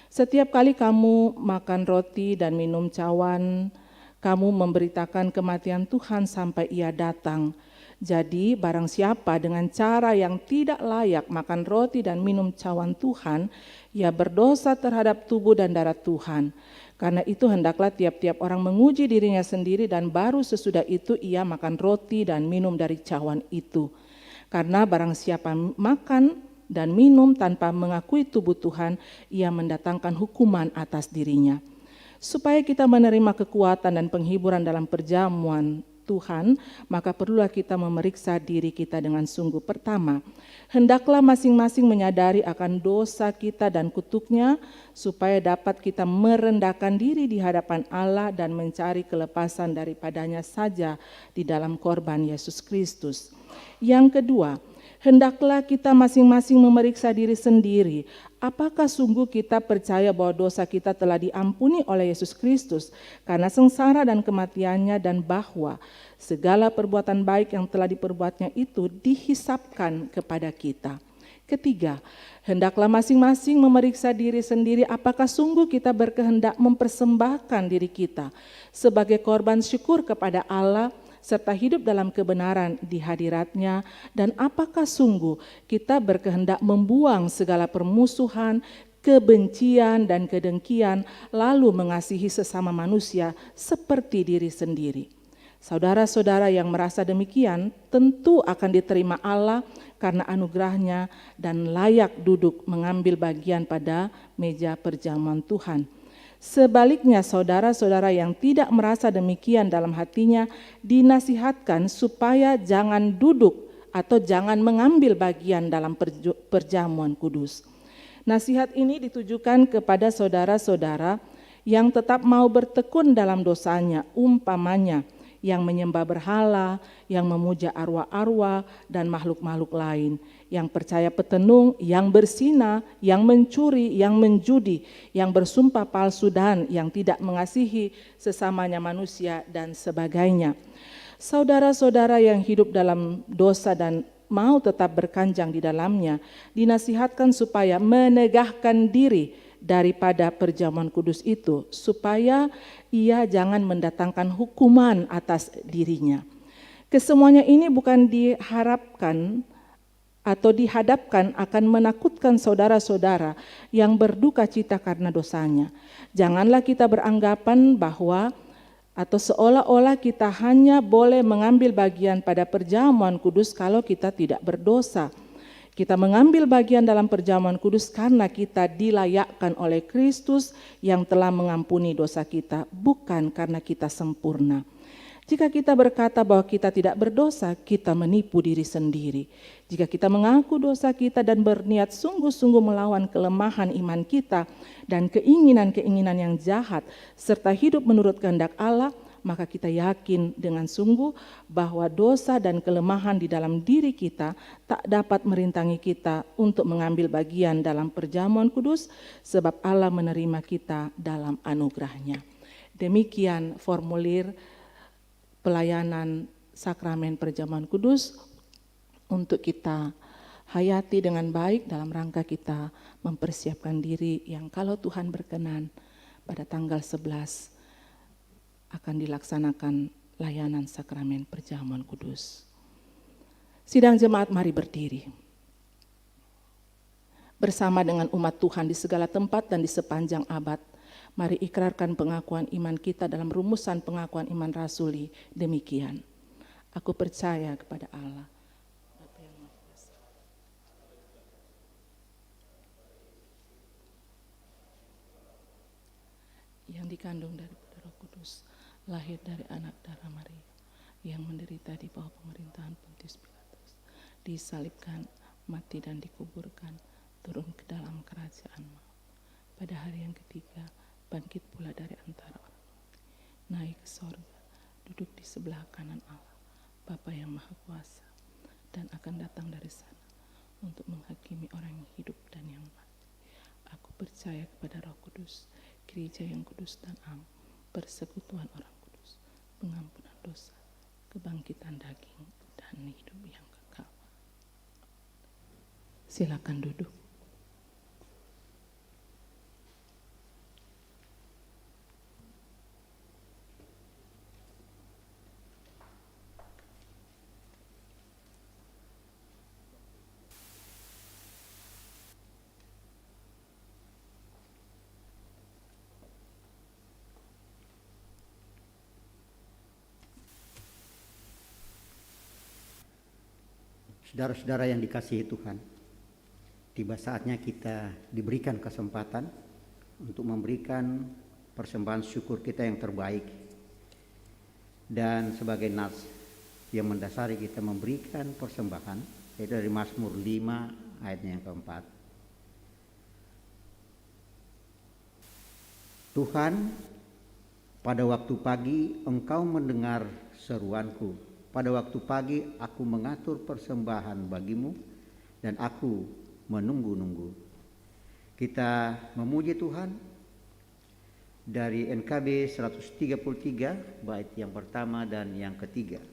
Setiap kali kamu makan roti dan minum cawan, kamu memberitakan kematian Tuhan sampai ia datang. Jadi barang siapa dengan cara yang tidak layak makan roti dan minum cawan Tuhan, ia berdosa terhadap tubuh dan darah Tuhan. Karena itu hendaklah tiap-tiap orang menguji dirinya sendiri dan baru sesudah itu ia makan roti dan minum dari cawan itu. Karena barang siapa makan dan minum tanpa mengakui tubuh Tuhan, ia mendatangkan hukuman atas dirinya. Supaya kita menerima kekuatan dan penghiburan dalam perjamuan Tuhan, maka perlulah kita memeriksa diri kita dengan sungguh. Pertama, hendaklah masing-masing menyadari akan dosa kita dan kutuknya, supaya dapat kita merendahkan diri di hadapan Allah dan mencari kelepasan daripadanya saja di dalam korban Yesus Kristus. Yang kedua, hendaklah kita masing-masing memeriksa diri sendiri. Apakah sungguh kita percaya bahwa dosa kita telah diampuni oleh Yesus Kristus karena sengsara dan kematiannya, dan bahwa segala perbuatan baik yang telah diperbuatnya itu dihisapkan kepada kita. Ketiga, hendaklah masing-masing memeriksa diri sendiri apakah sungguh kita berkehendak mempersembahkan diri kita sebagai korban syukur kepada Allah serta hidup dalam kebenaran di hadirat-Nya, dan apakah sungguh kita berkehendak membuang segala permusuhan, kebencian dan kedengkian, lalu mengasihi sesama manusia seperti diri sendiri. Saudara-saudara yang merasa demikian tentu akan diterima Allah karena anugerah-Nya dan layak duduk mengambil bagian pada meja perjamuan Tuhan. Sebaliknya saudara-saudara yang tidak merasa demikian dalam hatinya dinasihatkan supaya jangan duduk atau jangan mengambil bagian dalam perjamuan kudus. Nasihat ini ditujukan kepada saudara-saudara yang tetap mau bertekun dalam dosanya, umpamanya yang menyembah berhala, yang memuja arwah-arwah dan makhluk-makhluk lain, yang percaya petenung, yang berzina, yang mencuri, yang menjudi, yang bersumpah palsu dan yang tidak mengasihi sesamanya manusia dan sebagainya. Saudara-saudara yang hidup dalam dosa dan mau tetap berkanjang di dalamnya, dinasihatkan supaya menegahkan diri daripada perjamuan kudus itu, supaya ia jangan mendatangkan hukuman atas dirinya. Kesemuanya ini bukan diharapkan atau dihadapkan akan menakutkan saudara-saudara yang berduka cita karena dosanya. Janganlah kita beranggapan bahwa atau seolah-olah kita hanya boleh mengambil bagian pada perjamuan kudus kalau kita tidak berdosa. Kita mengambil bagian dalam perjamuan kudus karena kita dilayakkan oleh Kristus yang telah mengampuni dosa kita, bukan karena kita sempurna. Jika kita berkata bahwa kita tidak berdosa, kita menipu diri sendiri. Jika kita mengaku dosa kita dan berniat sungguh-sungguh melawan kelemahan iman kita dan keinginan-keinginan yang jahat, serta hidup menurut kehendak Allah, maka kita yakin dengan sungguh bahwa dosa dan kelemahan di dalam diri kita tak dapat merintangi kita untuk mengambil bagian dalam perjamuan kudus, sebab Allah menerima kita dalam anugerah-Nya. Demikian formulir pelayanan sakramen perjamuan kudus untuk kita hayati dengan baik dalam rangka kita mempersiapkan diri yang kalau Tuhan berkenan pada tanggal 11 akan dilaksanakan layanan sakramen perjamuan kudus. Sidang jemaat, mari berdiri. Bersama dengan umat Tuhan di segala tempat dan di sepanjang abad, mari ikrarkan pengakuan iman kita dalam rumusan pengakuan iman rasuli demikian. Aku percaya kepada Allah, Bapa yang Maha Kuasa, yang dikandung daripada Roh Kudus, lahir dari anak darah Maria, yang menderita di bawah pemerintahan Pontius Pilatus, disalibkan, mati dan dikuburkan, turun ke dalam kerajaan maut. Pada hari yang ketiga, bangkit pula dari antara orang mati, naik ke sorga, duduk di sebelah kanan Allah, Bapa yang Maha Kuasa, dan akan datang dari sana untuk menghakimi orang yang hidup dan yang mati. Aku percaya kepada Roh Kudus, Gereja yang kudus dan am, persekutuan orang kudus, pengampunan dosa, kebangkitan daging, dan hidup yang kekal. Silakan duduk. Saudara-saudara yang dikasihi Tuhan, tiba saatnya kita diberikan kesempatan untuk memberikan persembahan syukur kita yang terbaik. Dan sebagai nas yang mendasari kita memberikan persembahan, yaitu dari Mazmur 5 ayatnya yang keempat. Tuhan, pada waktu pagi Engkau mendengar seruanku. Pada waktu pagi aku mengatur persembahan bagimu dan aku menunggu-nunggu. Kita memuji Tuhan dari NKB 133 bait yang pertama dan yang ketiga.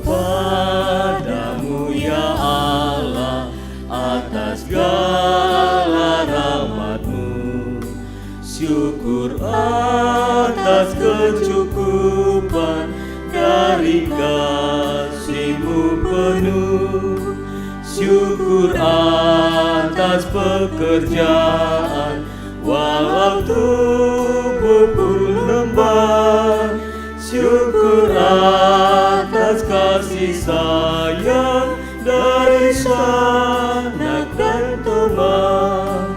Padamu ya Allah atas segala rahmat-Mu, syukur atas kecukupan dari kasih-Mu penuh, syukur atas pekerjaan walau tubuh pun lemah, syukur atas kasih sayang dari sanak dan teman.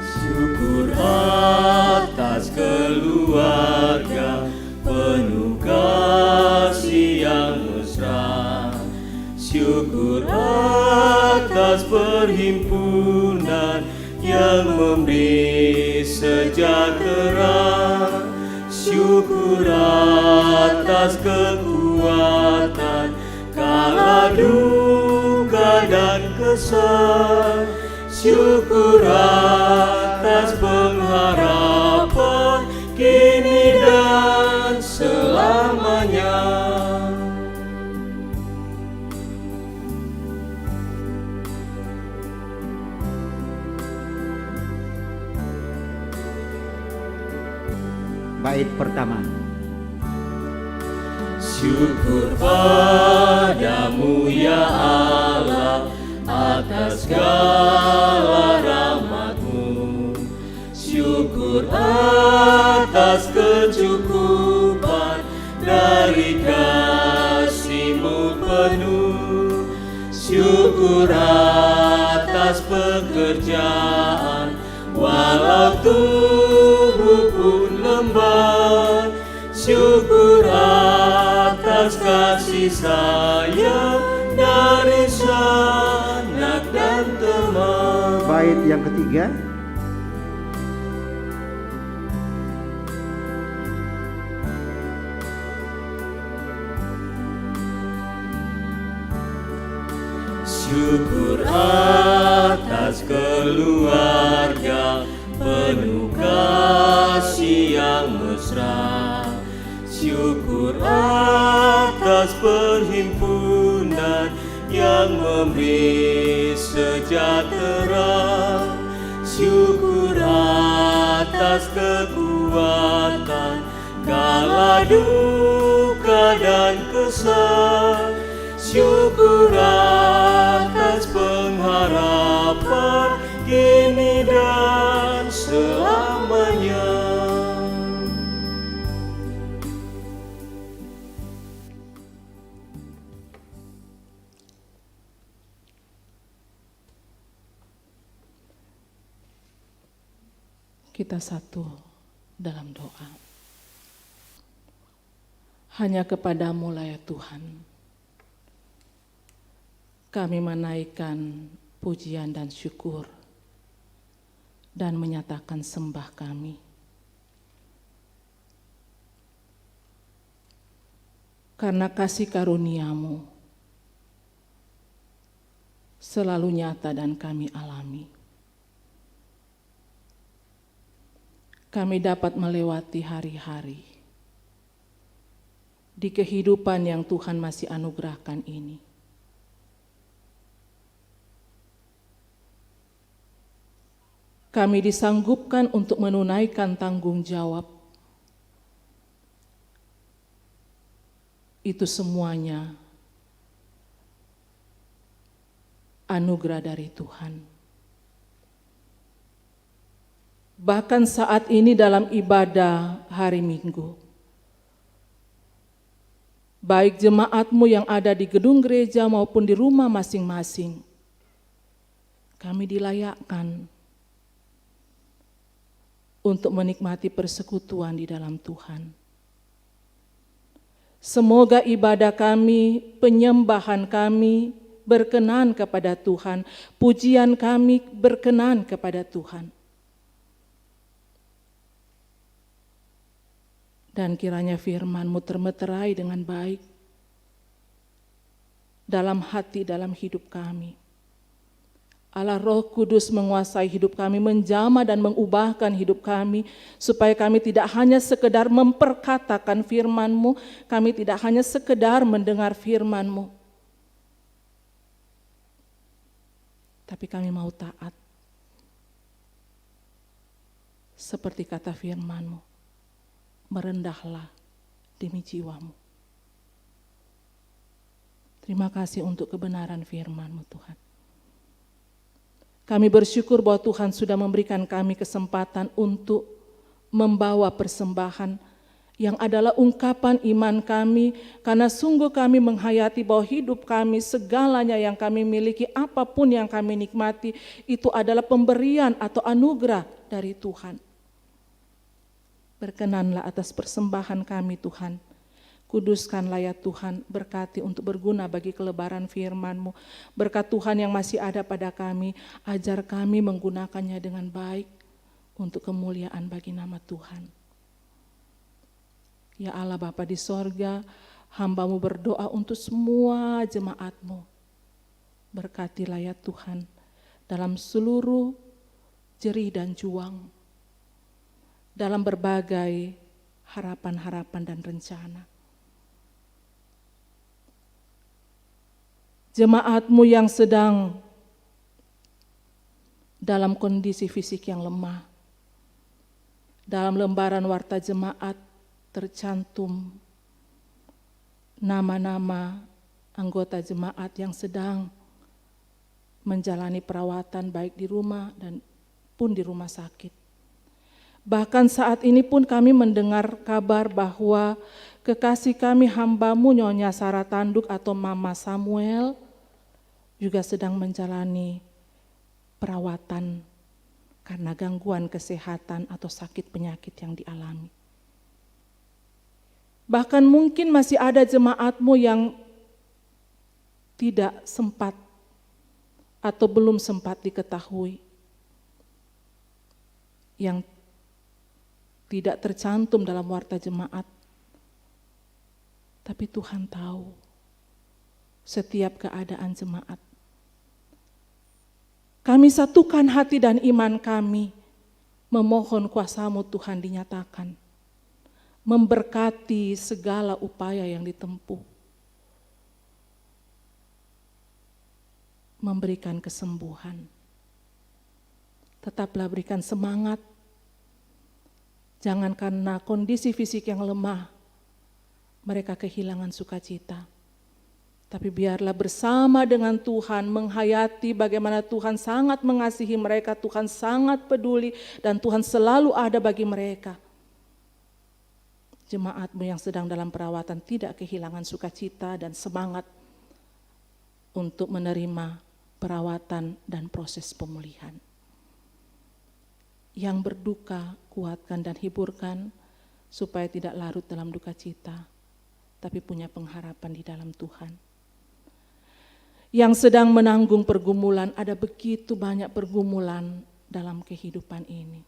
Syukur atas keluarga penuh kasih yang mesra, syukur atas perhimpunan yang memberi sejahtera, syukur atas kekuatan kala duka dan kesal, Bait pertama. Syukur padamu ya Allah atas segala rahmat-Mu. Syukur atas kecukupan dari kasih-Mu penuh. Syukur atas pekerjaan walau tubuh pun lemah. Syukur atas kasih sayang dari sanak dan teman. Bait yang ketiga. Syukur atas keluarga penuh kasih yang mesra. Syukur atas perhimpunan yang memberi sejahtera. Syukur atas kekuatan kala duka dan kesal. Syukur atas pengharapan kini dan selamanya. Kita satu dalam doa. Hanya kepadamu lah ya Tuhan, kami menaikkan pujian dan syukur dan menyatakan sembah kami. Karena kasih karunia-Mu selalu nyata dan kami alami. Kami dapat melewati hari-hari di kehidupan yang Tuhan masih anugerahkan ini. Kami disanggupkan untuk menunaikan tanggung jawab. Itu semuanya anugerah dari Tuhan. Bahkan saat ini dalam ibadah hari Minggu, baik jemaat-Mu yang ada di gedung gereja maupun di rumah masing-masing, kami dilayakkan untuk menikmati persekutuan di dalam Tuhan. Semoga ibadah kami, penyembahan kami berkenan kepada Tuhan, pujian kami berkenan kepada Tuhan. Dan kiranya firman-Mu termeterai dengan baik dalam hati, dalam hidup kami. Allah Roh Kudus menguasai hidup kami, menjamah dan mengubahkan hidup kami, supaya kami tidak hanya sekedar memperkatakan firman-Mu, kami tidak hanya sekedar mendengar firman-Mu, tapi kami mau taat. Seperti kata firman-Mu, merendahlah demi jiwamu. Terima kasih untuk kebenaran firman-Mu Tuhan. Kami bersyukur bahwa Tuhan sudah memberikan kami kesempatan untuk membawa persembahan yang adalah ungkapan iman kami, karena sungguh kami menghayati bahwa hidup kami, segalanya yang kami miliki, apapun yang kami nikmati, itu adalah pemberian atau anugerah dari Tuhan. Berkenanlah atas persembahan kami Tuhan. Kuduskanlah ya Tuhan, berkati untuk berguna bagi kelebaran firman-Mu. Berkat Tuhan yang masih ada pada kami, ajar kami menggunakannya dengan baik untuk kemuliaan bagi nama Tuhan. Ya Allah Bapa di sorga, hamba-Mu berdoa untuk semua jemaat-Mu. Berkatilah ya Tuhan, dalam seluruh jerih dan juang, dalam berbagai harapan-harapan dan rencana. Jemaat-Mu yang sedang dalam kondisi fisik yang lemah, Dalam lembaran warta jemaat tercantum nama-nama anggota jemaat yang sedang menjalani perawatan baik di rumah dan pun di rumah sakit. Bahkan saat ini pun kami mendengar kabar bahwa kekasih kami hamba-Mu Nyonya Sarah Tanduk atau Mama Samuel juga sedang menjalani perawatan karena gangguan kesehatan atau sakit penyakit yang dialami. Bahkan mungkin masih ada jemaat-Mu yang tidak sempat atau belum sempat diketahui, yang tidak tercantum dalam warta jemaat. Tapi Tuhan tahu setiap keadaan jemaat. Kami satukan hati dan iman kami, memohon kuasa-Mu Tuhan dinyatakan, memberkati segala upaya yang ditempuh, memberikan kesembuhan. Tetaplah berikan semangat, jangan karena kondisi fisik yang lemah, mereka kehilangan sukacita. Tapi biarlah bersama dengan Tuhan menghayati bagaimana Tuhan sangat mengasihi mereka, Tuhan sangat peduli dan Tuhan selalu ada bagi mereka. Jemaat-Mu yang sedang dalam perawatan tidak kehilangan sukacita dan semangat untuk menerima perawatan dan proses pemulihan. Yang berduka, kuatkan dan hiburkan supaya tidak larut dalam duka cita, tapi punya pengharapan di dalam Tuhan. Yang sedang menanggung pergumulan, ada begitu banyak pergumulan dalam kehidupan ini.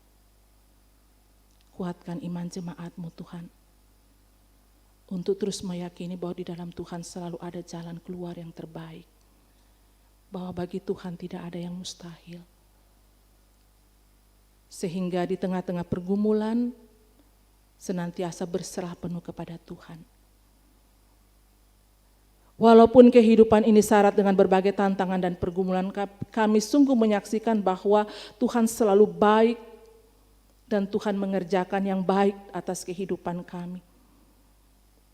Kuatkan iman jemaat-Mu Tuhan, untuk terus meyakini bahwa di dalam Tuhan selalu ada jalan keluar yang terbaik. Bahwa bagi Tuhan tidak ada yang mustahil. Sehingga di tengah-tengah pergumulan, senantiasa berserah penuh kepada Tuhan. Walaupun kehidupan ini syarat dengan berbagai tantangan dan pergumulan, kami sungguh menyaksikan bahwa Tuhan selalu baik dan Tuhan mengerjakan yang baik atas kehidupan kami.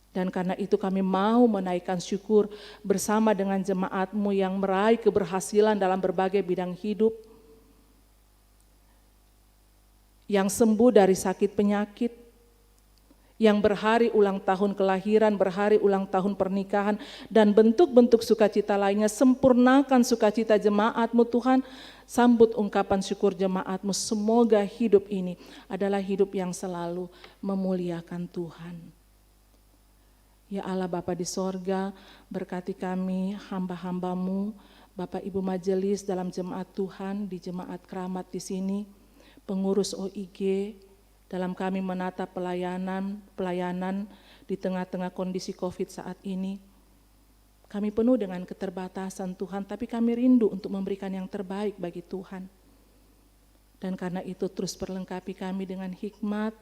Dan karena itu kami mau menaikkan syukur bersama dengan jemaat-Mu yang meraih keberhasilan dalam berbagai bidang hidup, yang sembuh dari sakit penyakit, yang berhari ulang tahun kelahiran, berhari ulang tahun pernikahan, dan bentuk-bentuk sukacita lainnya. Sempurnakan sukacita jemaat-Mu Tuhan, sambut ungkapan syukur jemaat-Mu. Semoga hidup ini adalah hidup yang selalu memuliakan Tuhan. Ya Allah Bapa di sorga, berkati kami hamba-hamba-Mu, Bapak Ibu Majelis dalam jemaat Tuhan, di jemaat keramat di sini, pengurus OIG, dalam kami menata pelayanan di tengah-tengah kondisi COVID saat ini. Kami penuh dengan keterbatasan Tuhan, tapi kami rindu untuk memberikan yang terbaik bagi Tuhan. Dan karena itu terus perlengkapi kami dengan hikmat,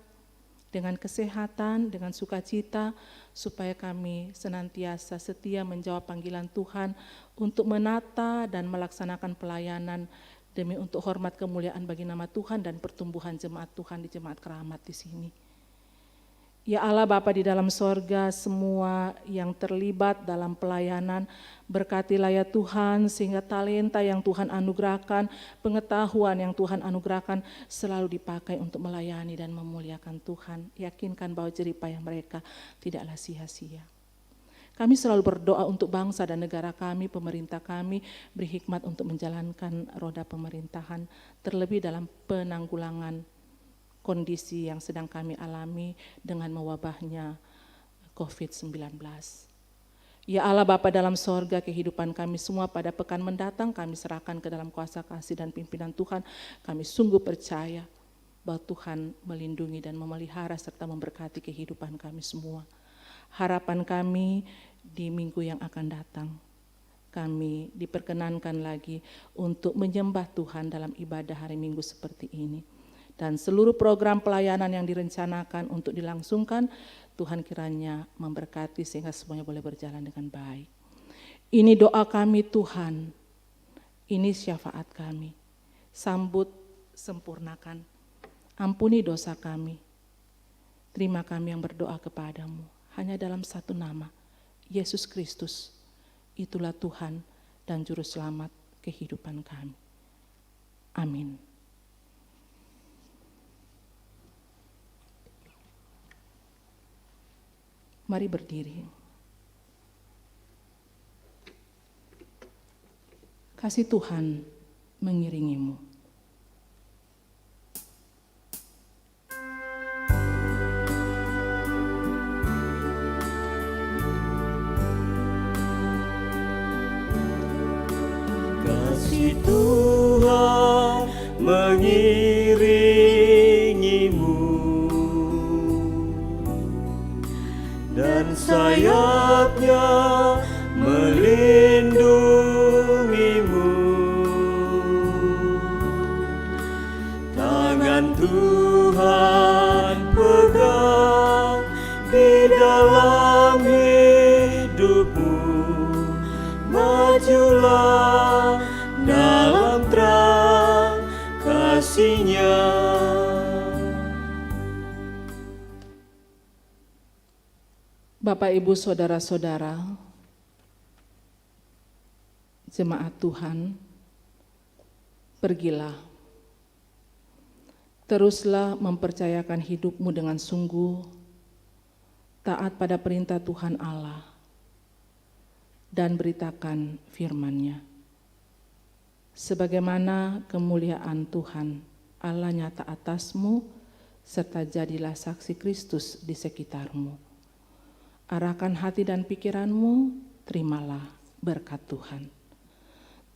dengan kesehatan, dengan sukacita, supaya kami senantiasa setia menjawab panggilan Tuhan untuk menata dan melaksanakan pelayanan demi untuk hormat kemuliaan bagi nama Tuhan dan pertumbuhan jemaat Tuhan di jemaat keramat di sini. Ya Allah Bapa di dalam sorga, semua yang terlibat dalam pelayanan, berkatilah ya Tuhan, sehingga talenta yang Tuhan anugerahkan, pengetahuan yang Tuhan anugerahkan selalu dipakai untuk melayani dan memuliakan Tuhan. Yakinkan bahwa jerih payah mereka tidaklah sia-sia. Kami selalu berdoa untuk bangsa dan negara kami, pemerintah kami, beri hikmat untuk menjalankan roda pemerintahan, terlebih dalam penanggulangan kondisi yang sedang kami alami dengan mewabahnya COVID-19. Ya Allah Bapa dalam sorga, kehidupan kami semua pada pekan mendatang kami serahkan ke dalam kuasa kasih dan pimpinan Tuhan. Kami sungguh percaya bahwa Tuhan melindungi dan memelihara serta memberkati kehidupan kami semua. Harapan kami di minggu yang akan datang, kami diperkenankan lagi untuk menyembah Tuhan dalam ibadah hari Minggu seperti ini. Dan seluruh program pelayanan yang direncanakan untuk dilangsungkan, Tuhan kiranya memberkati sehingga semuanya boleh berjalan dengan baik. Ini doa kami Tuhan, ini syafaat kami. Sambut, sempurnakan Ampuni dosa kami. Terima kami yang berdoa kepadamu hanya dalam satu nama, Yesus Kristus. Itulah Tuhan dan Juru Selamat kehidupan kami. Amin. Mari berdiri. Kasih Tuhan mengiringimu. Kasih Tuhan mengiringimu, dan sayapnya melindungimu. Tangan Tuhan pegang di dalam hidupmu. Majulah dalam terang kasih-Nya. Bapak, Ibu, Saudara-saudara, jemaat Tuhan, pergilah. Teruslah mempercayakan hidupmu dengan sungguh, taat pada perintah Tuhan Allah, dan beritakan firman-Nya. Sebagaimana kemuliaan Tuhan Allah nyata atasmu, serta jadilah saksi Kristus di sekitarmu. Arahkan hati dan pikiranmu, terimalah berkat Tuhan.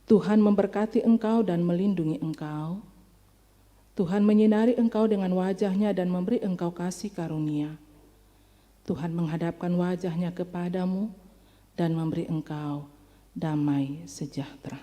Tuhan memberkati engkau dan melindungi engkau. Tuhan menyinari engkau dengan wajah-Nya dan memberi engkau kasih karunia. Tuhan menghadapkan wajah-Nya kepadamu dan memberi engkau damai sejahtera.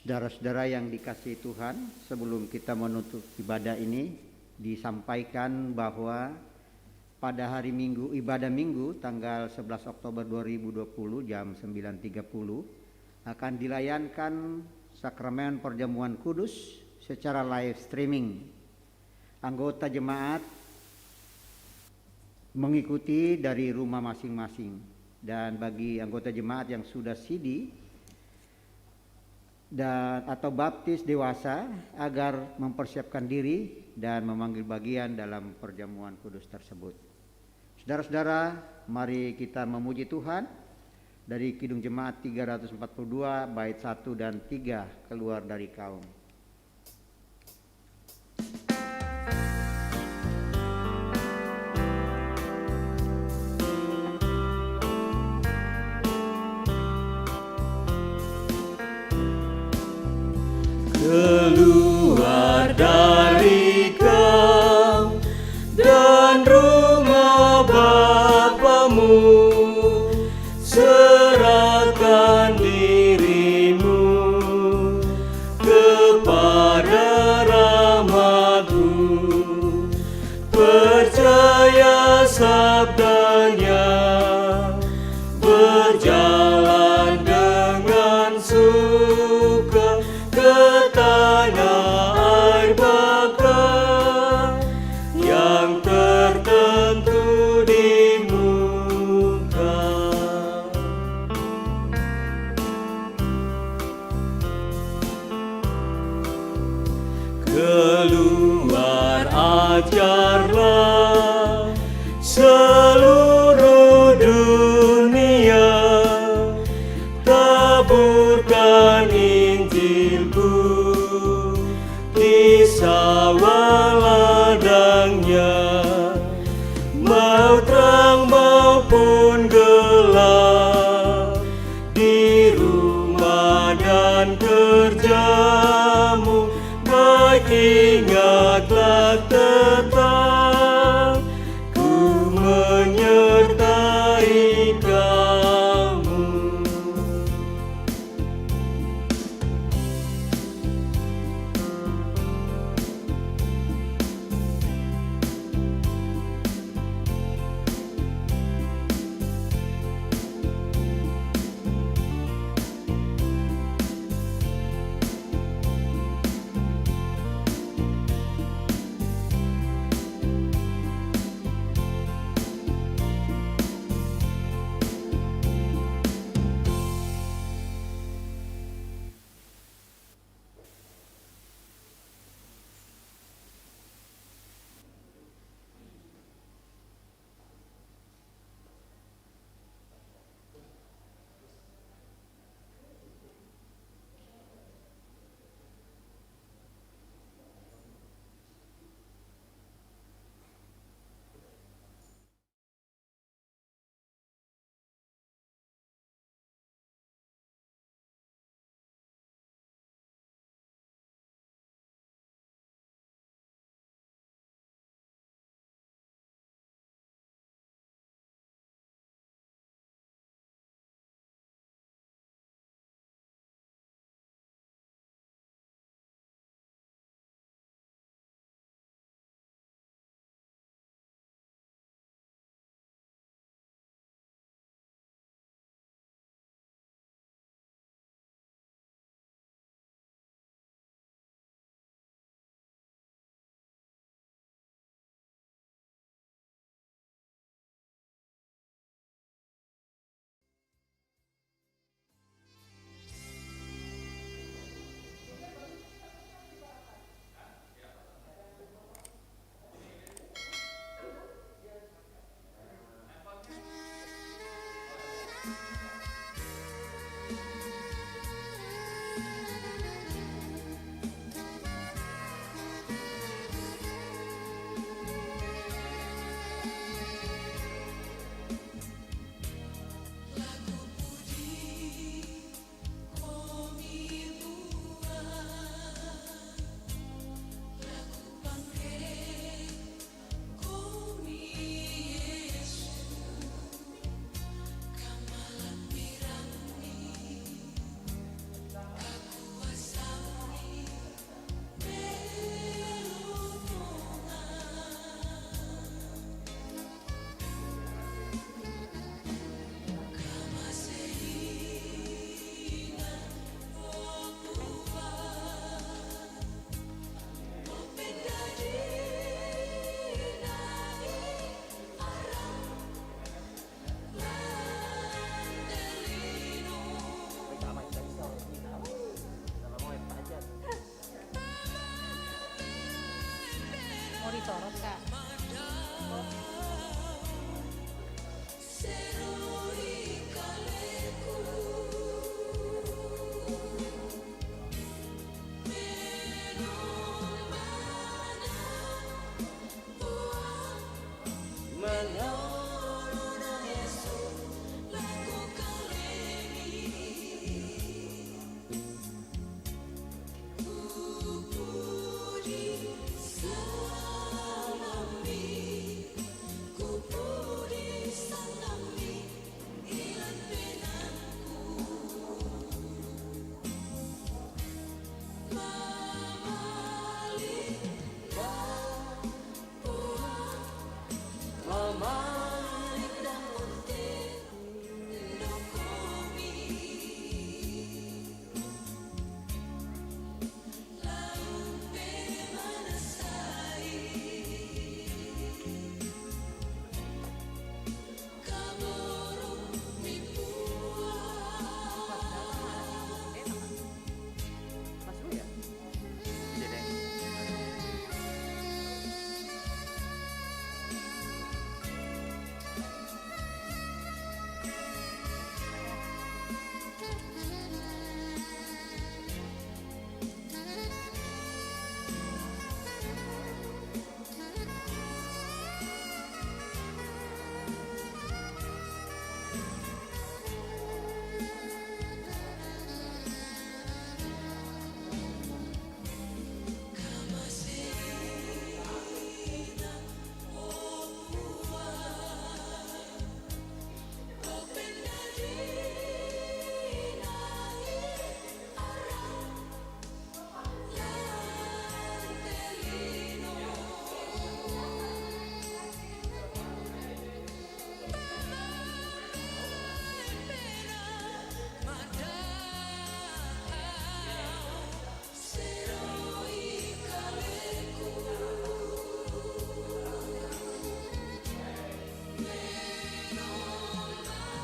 Saudara-saudara yang dikasihi Tuhan, sebelum kita menutup ibadah ini, disampaikan bahwa pada hari Minggu, ibadah Minggu tanggal 11 Oktober 2020 jam 9.30 akan dilayankan sakramen perjamuan kudus secara live streaming. Anggota jemaat mengikuti dari rumah masing-masing, dan bagi anggota jemaat yang sudah sidi dan atau baptis dewasa agar mempersiapkan diri dan memanggil bagian dalam perjamuan kudus tersebut. Saudara-saudara, mari kita memuji Tuhan dari Kidung Jemaat 342 bait 1 dan 3, keluar dari kaum. Keluar dari kaum dan rumah Bapamu, serahkan dirimu kepada rahmat-Mu, percaya sabdanya, berjalan dengan suka ke tanah air bakar yang tertentu di muka. Keluar ajarlah seluruh dunia, taburkan Injil-Ku di sawah ladangnya, mau terang maupun gelap, di rumah dan kerjamu, baik ingatlah tetap disorot Kak. Menolong